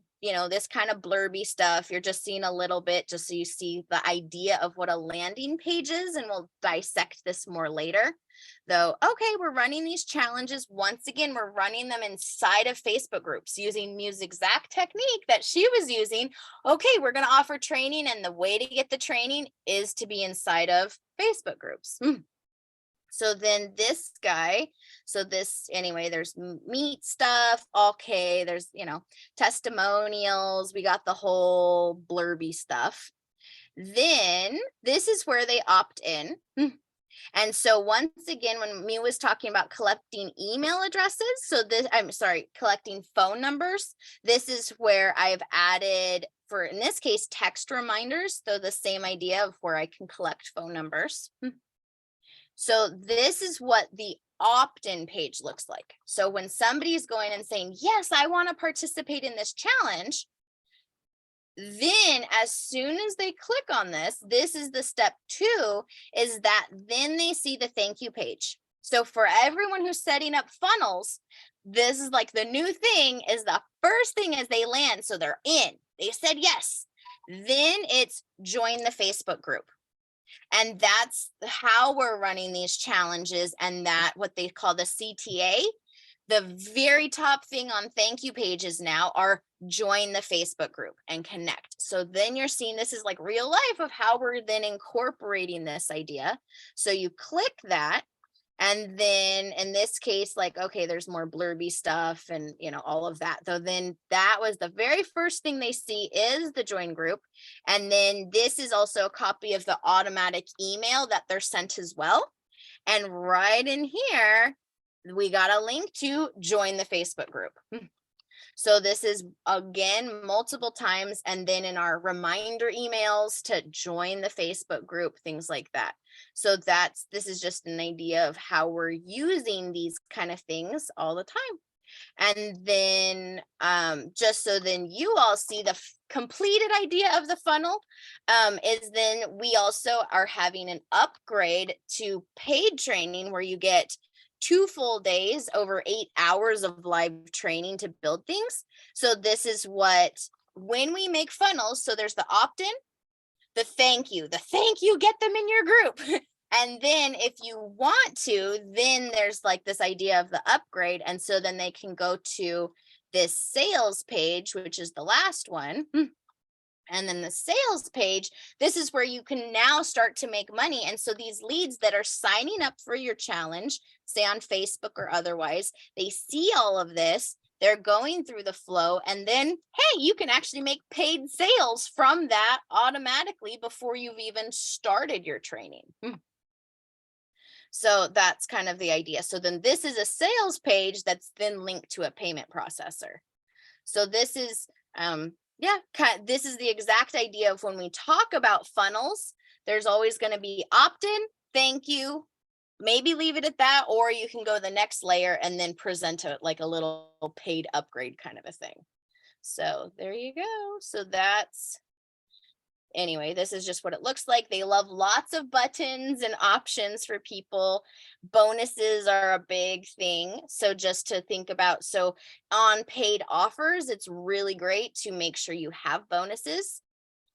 this kind of blurby stuff. You're just seeing a little bit just so you see the idea of what a landing page is, and we'll dissect this more later. Though, okay, we're running these challenges. Once again, we're running them inside of Facebook groups using Mieu's exact technique that she was using. Okay, we're going to offer training, and the way to get the training is to be inside of Facebook groups. So then this guy, anyway, there's meat stuff. Okay, there's, testimonials. We got the whole blurby stuff. Then this is where they opt in. And so once again, when Mieu was talking about collecting email addresses, collecting phone numbers, this is where I've added, for in this case, text reminders. So the same idea of where I can collect phone numbers. So this is what the opt-in page looks like. So when somebody's going and saying, yes, I want to participate in this challenge, then as soon as they click on this is the step 2, is that then they see the thank you page. So for everyone who's setting up funnels, this is like the new thing, is the first thing as they land. So they're in, they said yes. Then it's join the Facebook group. And that's how we're running these challenges, and that what they call the CTA, The very top thing on thank you pages now are join the Facebook group and connect. So then you're seeing this is like real life of how we're then incorporating this idea. So you click that. And then in this case, like, okay, there's more blurby stuff and, you know, all of that. So then that was the very first thing they see is the join group. And then this is also a copy of the automatic email that they're sent as well. And right in here, we got a link to join the Facebook group. So this is again, multiple times. And then in our reminder emails to join the Facebook group, things like that. So this is just an idea of how we're using these kind of things all the time. And then just so then you all see the completed idea of the funnel is then we also are having an upgrade to paid training where you get 2 full days over 8 hours of live training to build things. So this is what, when we make funnels, so there's the opt-in, the thank you, get them in your group. And then if you want to, then there's like this idea of the upgrade. And so then they can go to this sales page, which is the last one. And then the sales page, this is where you can now start to make money. And so these leads that are signing up for your challenge, say on Facebook or otherwise, they see all of this, they're going through the flow, and then, hey, you can actually make paid sales from that automatically before you've even started your training. So that's kind of the idea. So then this is a sales page that's then linked to a payment processor. So this is, this is the exact idea of when we talk about funnels, there's always going to be opt-in, thank you, maybe leave it at that, or you can go the next layer and then present it like a little paid upgrade kind of a thing. So there you go. So that's, anyway, this is just what it looks like. They love lots of buttons and options for people. Bonuses are a big thing. So just to think about, so on paid offers, it's really great to make sure you have bonuses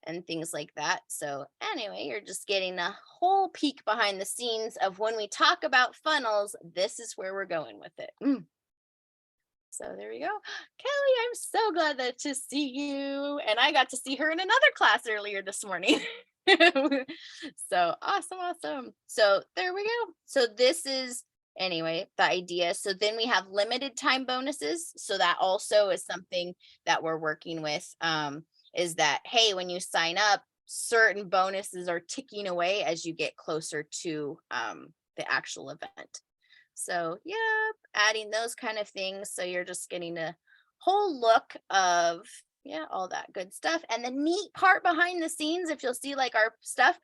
and things like that. So anyway, you're just getting a whole peek behind the scenes of when we talk about funnels, this is where we're going with it. So there we go. Kelly, I'm so glad to see you. And I got to see her in another class earlier this morning. So awesome. So there we go. So this is, anyway, the idea. So then we have limited time bonuses. So that also is something that we're working with, is that, hey, when you sign up, certain bonuses are ticking away as you get closer to the actual event. So yeah, adding those kind of things. So you're just getting a whole look of, all that good stuff. And the neat part behind the scenes, if you'll see like our stuff,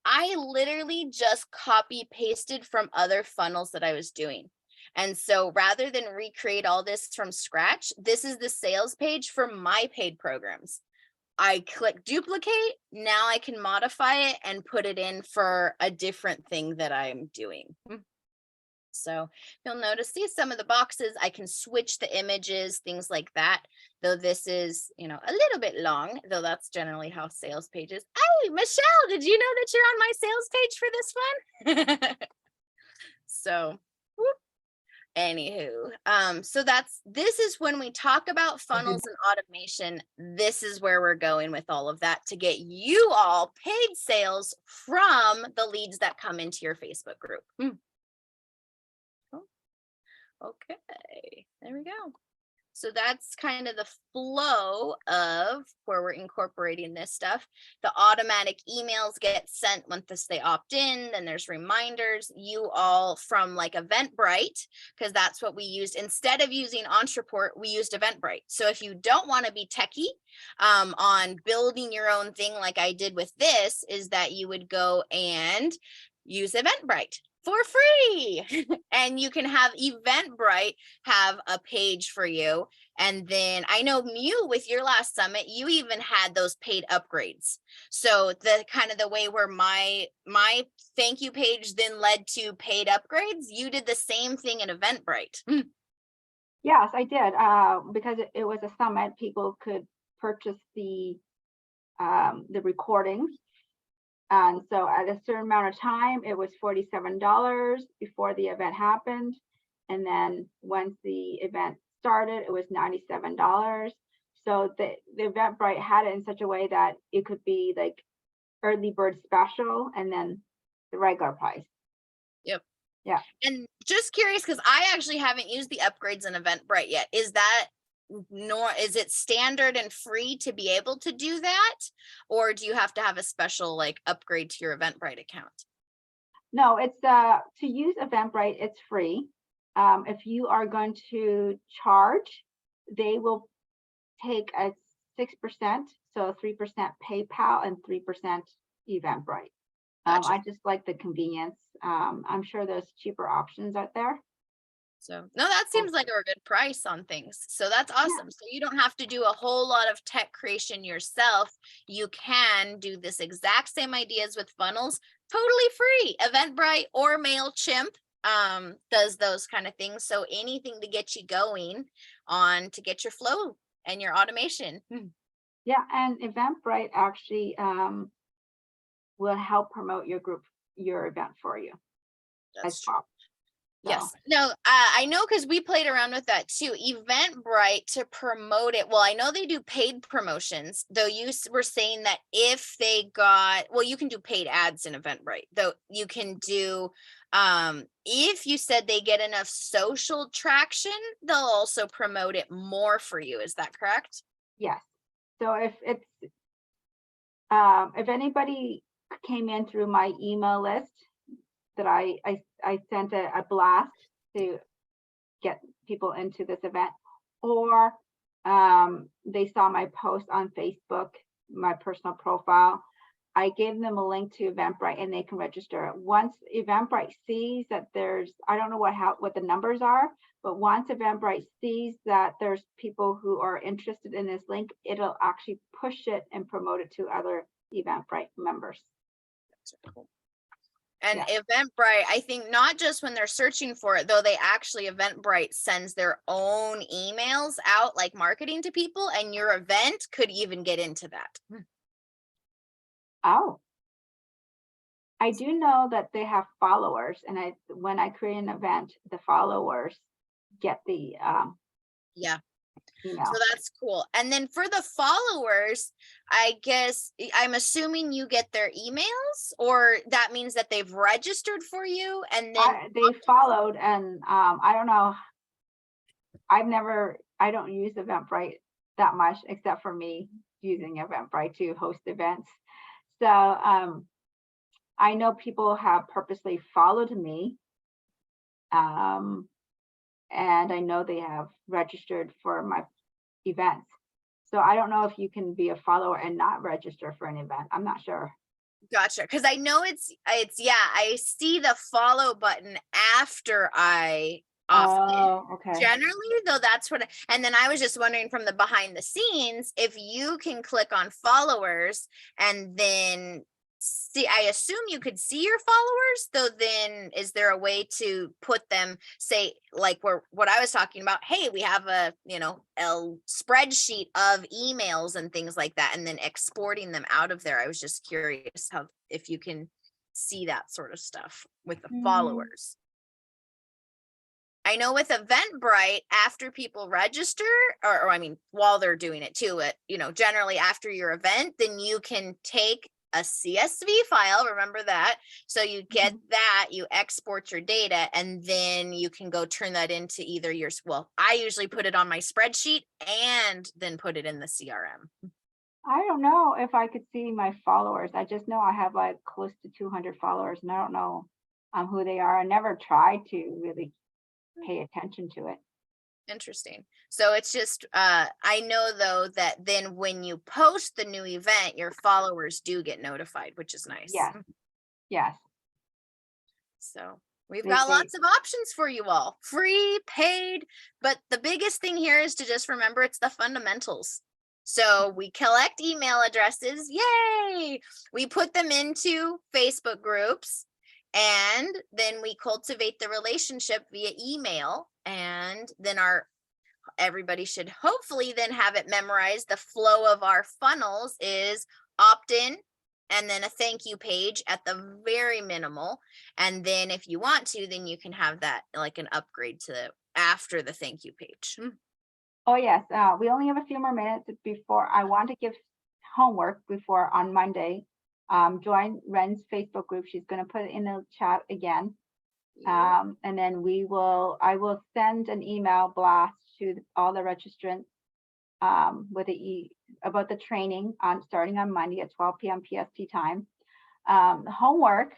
I literally just copy pasted from other funnels that I was doing. And so rather than recreate all this from scratch, this is the sales page for my paid programs. I click duplicate. Now I can modify it and put it in for a different thing that I'm doing. So you'll notice, see some of the boxes, I can switch the images, things like that. Though this is, a little bit long, though that's generally how sales pages. Hey, Michelle, did you know that you're on my sales page for this one? So, anywho, so this is when we talk about funnels and automation, this is where we're going with all of that to get you all paid sales from the leads that come into your Facebook group. Okay, there we go. So that's kind of the flow of where we're incorporating this stuff. The automatic emails get sent once they opt in, then there's reminders. You all from like Eventbrite, because that's what we used. Instead of using Entreport, we used Eventbrite. So if you don't want to be techie on building your own thing like I did with this, is that you would go and use Eventbrite for free. And you can have Eventbrite have a page for you. And then I know Mieu, with your last summit, you even had those paid upgrades. So the kind of the way where my thank you page then led to paid upgrades, you did the same thing in Eventbrite. Yes, I did. Because it was a summit, people could purchase the recordings. And so at a certain amount of time, it was $47 before the event happened. And then once the event started, it was $97. So the Eventbrite had it in such a way that it could be like early bird special and then the regular price. Yep. Yeah. And just curious, because I actually haven't used the upgrades in Eventbrite yet. Is it standard and free to be able to do that? Or do you have to have a special like upgrade to your Eventbrite account? No, it's to use Eventbrite, it's free. If you are going to charge, they will take a 6%, so 3% PayPal and 3% Eventbrite. Gotcha. I just like the convenience. I'm sure there's cheaper options out there. So no, that seems like a good price on things. So that's awesome. So you don't have to do a whole lot of tech creation yourself. You can do this exact same ideas with funnels, totally free. Eventbrite or MailChimp does those kind of things. So anything to get you going on to get your flow and your automation. Yeah, and Eventbrite actually will help promote your event for you That's as true. well. Yes. So, No, I know because we played around with that too. Eventbrite to promote it. Well, I know they do paid promotions, though you were saying that if they got, well, you can do paid ads in Eventbrite, though you can do, if you said they get enough social traction, they'll also promote it more for you. Is that correct? yes. So if anybody came in through my email list that I sent a blast to get people into this event, or they saw my post on Facebook, my personal profile, I gave them a link to Eventbrite and they can register. Once Eventbrite sees that I don't know what the numbers are, but once Eventbrite sees that there's people who are interested in this link, it'll actually push it and promote it to other Eventbrite members. Cool. And Eventbrite, I think not just when they're searching for it, though they actually, Eventbrite sends their own emails out like marketing to people, and your event could even get into that. Oh. I do know that they have followers, and when I create an event, the followers get the Yeah. email. So that's cool. And then for the followers, I guess I'm assuming you get their emails, or that means that they've registered for you and then They followed, and I don't know. I don't use Eventbrite that much, except for me using Eventbrite to host events. So I know people have purposely followed me. And I know they have registered for my events. So I don't know if you can be a follower and not register for an event. I'm not sure. Gotcha. Because I know it's I see the follow button after I Okay. generally, though, that's what and then I was just wondering from the behind the scenes if you can click on followers and then see, I assume you could see your followers, though. Then is there a way to put them, say, like what I was talking about? Hey, we have a spreadsheet of emails and things like that, and then exporting them out of there. I was just curious if you can see that sort of stuff with the followers. I know with Eventbrite, after people register, or I mean, while they're doing it too, generally after your event, then you can take a CSV file, remember that. So you get that, you export your data, and then you can go turn that into either I usually put it on my spreadsheet and then put it in the CRM. I don't know if I could see my followers. I just know I have like close to 200 followers, and I don't know who they are. I never tried to really pay attention to it. Interesting. So it's just I know though that then when you post the new event, your followers do get notified, which is nice. Yes. So we've got lots of options for you all, free, paid, but the biggest thing here is to just remember it's the fundamentals. So we collect email addresses, yay! We put them into Facebook groups, and then we cultivate the relationship via email, and then everybody should hopefully then have it memorized. The flow of our funnels is opt-in, and then a thank you page at the very minimal. And then if you want to, then you can have that like an upgrade to after the thank you page. Oh, yes. We only have a few more minutes before I want to give homework before on Monday. Join Ren's Facebook group. She's going to put it in the chat again. And then I will send an email blast to all the registrants with about the training starting on Monday at 12 p.m. PST time. Homework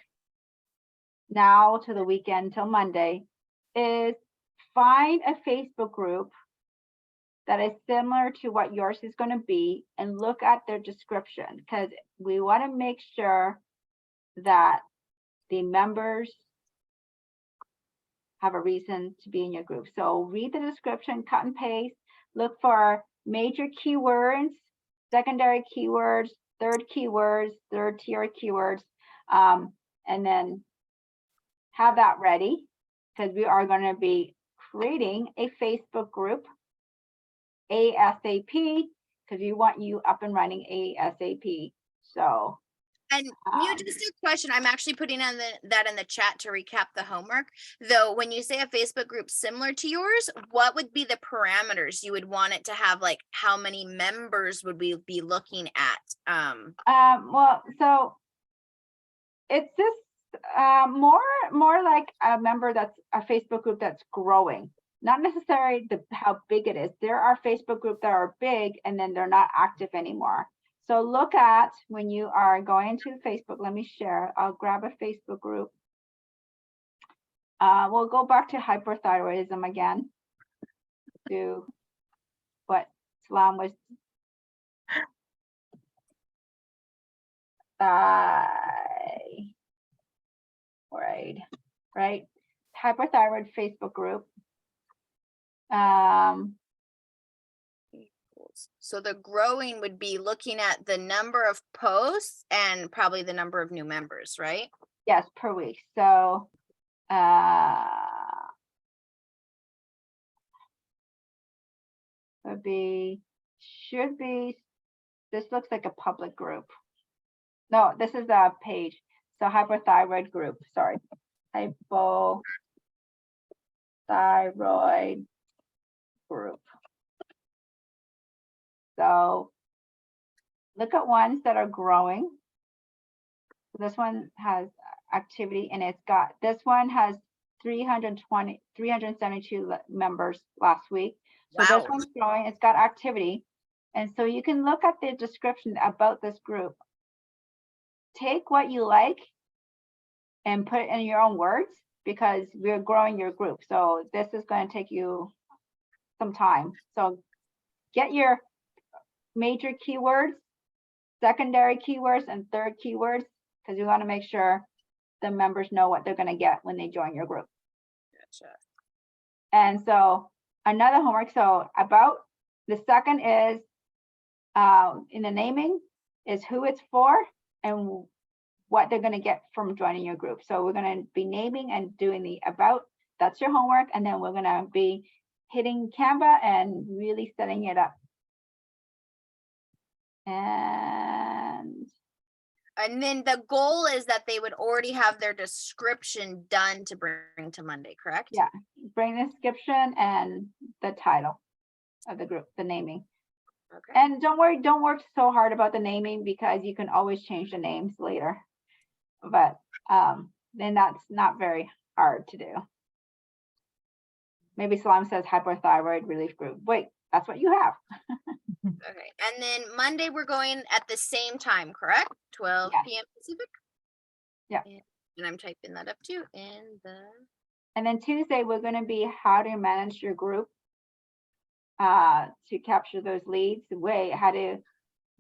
now to the weekend till Monday is find a Facebook group that is similar to what yours is going to be and look at their description, because we want to make sure that the members have a reason to be in your group. So read the description, cut and paste, look for major keywords, secondary keywords, third tier keywords, and then have that ready, because we are going to be creating a Facebook group ASAP, because we want you up and running ASAP. So, and Mieu, just a question. I'm actually putting on that in the chat to recap the homework. Though, when you say a Facebook group similar to yours, what would be the parameters you would want it to have? Like, how many members would we be looking at? Well, so it's just more like a member that's a Facebook group that's growing. Not necessarily how big it is. There are Facebook groups that are big and then they're not active anymore. So look at when you are going to Facebook. Let me share. I'll grab a Facebook group. We'll go back to hyperthyroidism again. To what Islam was. Right. Hyperthyroid Facebook group. So the growing would be looking at the number of posts and probably the number of new members, right? Yes, per week. So should be, this looks like a public group. No, this is a page. So hyperthyroid group, sorry. Hypothyroid group. So look at ones that are growing. This one has activity, and this one has 372 members last week. So Wow. This one's growing, it's got activity. And so you can look at the description about this group. Take what you like and put it in your own words, because we're growing your group. So this is going to take you some time. So get your major keywords, secondary keywords, and third keywords, because you want to make sure the members know what they're going to get when they join your group. Gotcha. And so another homework, so about the second is in the naming is who it's for and what they're going to get from joining your group. So we're going to be naming and doing the about. That's your homework. And then we're going to be hitting Canva and really setting it up. And then the goal is that they would already have their description done to bring to Monday, correct? yeah, bring the description and the title of the group, the naming. Okay. And don't worry, don't work so hard about the naming, because you can always change the names later. But then that's not very hard to do. Maybe Salam says hyperthyroid relief group. Wait, that's what you have. Okay. And then Monday we're going at the same time, correct? 12 Yes. p.m. Pacific? Yeah. And I'm typing that up too. And then Tuesday, we're going to be how to manage your group to capture those leads, how to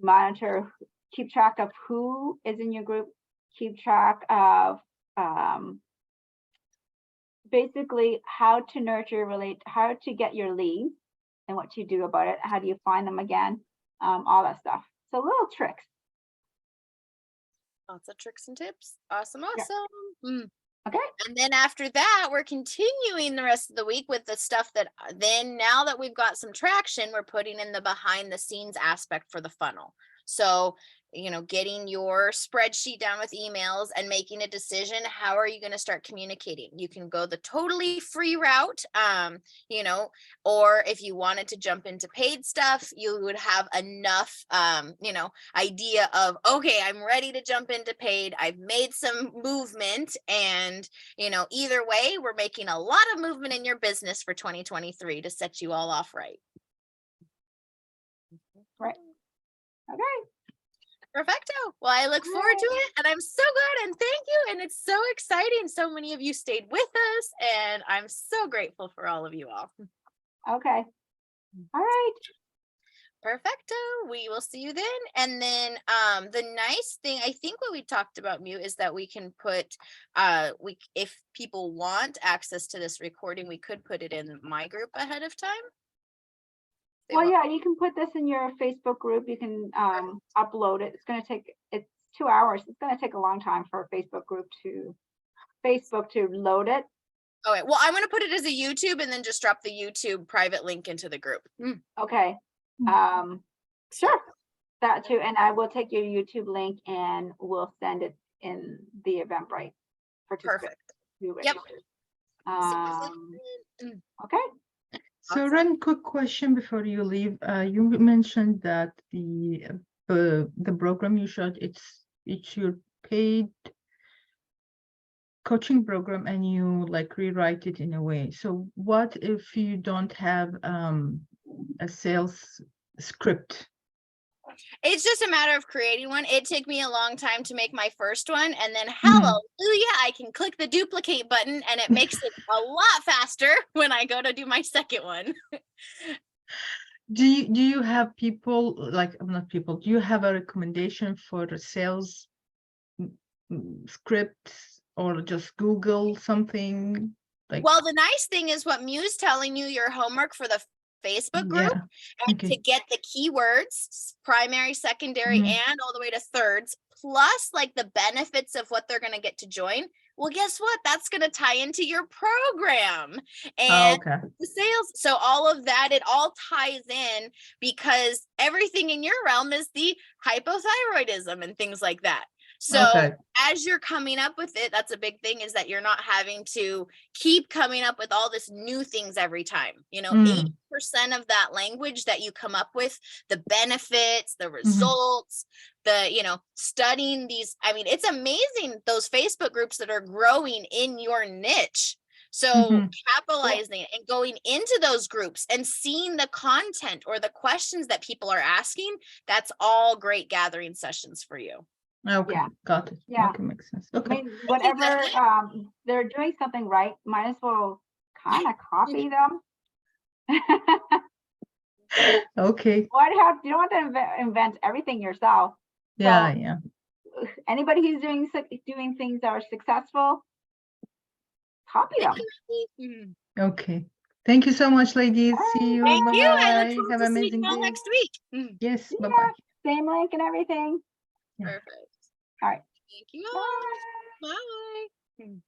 monitor, keep track of who is in your group, keep track of basically how to nurture, how to get your leads and what you do about it. How do you find them again? All that stuff. So little tricks. Lots of tricks and tips. Awesome. Yeah. Okay. And then after that, we're continuing the rest of the week with the stuff that then, now that we've got some traction, we're putting in the behind the scenes aspect for the funnel. So getting your spreadsheet down with emails and making a decision. How are you going to start communicating? You can go the totally free route, or if you wanted to jump into paid stuff, you would have enough, idea of, okay, I'm ready to jump into paid. I've made some movement, and, either way, we're making a lot of movement in your business for 2023 to set you all off right. Right. Okay. Perfecto. Well, I look forward to it, and I'm so glad, and thank you. And it's so exciting. So many of you stayed with us, and I'm so grateful for all of you all. Okay. All right. Perfecto. We will see you then. And then the nice thing, I think what we talked about, Mieu, is that we can put if people want access to this recording, we could put it in my group ahead of time. They Well, want- yeah, you can put this in your Facebook group. You can upload it. It's 2 hours. It's going to take a long time for a Facebook group to load it. Okay. Well, I'm going to put it as a YouTube and then just drop the YouTube private link into the group. Okay. Sure. That too. And I will take your YouTube link and we'll send it in the Eventbrite. Perfect. To Yep. Okay. So Awesome. Ren, quick question before you leave. You mentioned that the program you showed, it's your paid coaching program and you like rewrite it in a way. So what if you don't have a sales script? It's just a matter of creating one. It took me a long time to make my first one, and then hallelujah, I can click the duplicate button and it makes it a lot faster when I go to do my second one. Do you have people do you have a recommendation for the sales scripts or just Google something like? Well, the nice thing is what Mieu's telling you, your homework for the Facebook group, Yeah. and Okay. to get the keywords, primary, secondary, Mhm. and all the way to thirds, plus like the benefits of what they're going to get to join. Well, guess what? That's going to tie into your program and Okay. the sales. So all of that, it all ties in because everything in your realm is the hypothyroidism and things like that. So Okay. as you're coming up with it, that's a big thing, is that you're not having to keep coming up with all this new things every time. 80% of that language that you come up with, the benefits, the results, the, studying these. I mean, it's amazing, those Facebook groups that are growing in your niche. So capitalizing and going into those groups and seeing the content or the questions that people are asking, that's all great gathering sessions for you. Okay. Yeah. Got it. Yeah. Okay, makes sense. I Okay. mean, whatever they're doing something right, might as well kind of copy them. Okay. You don't have to invent everything yourself. Yeah, So, yeah. anybody who's doing things that are successful, copy them. Okay. Thank you so much, ladies. See you. Thank you. I look Bye-bye. forward Have to an seeing amazing you all day. next week. Yes. Yeah. Bye-bye. Same link and everything. Yeah. Perfect. All right. Thank you all. Bye. Bye.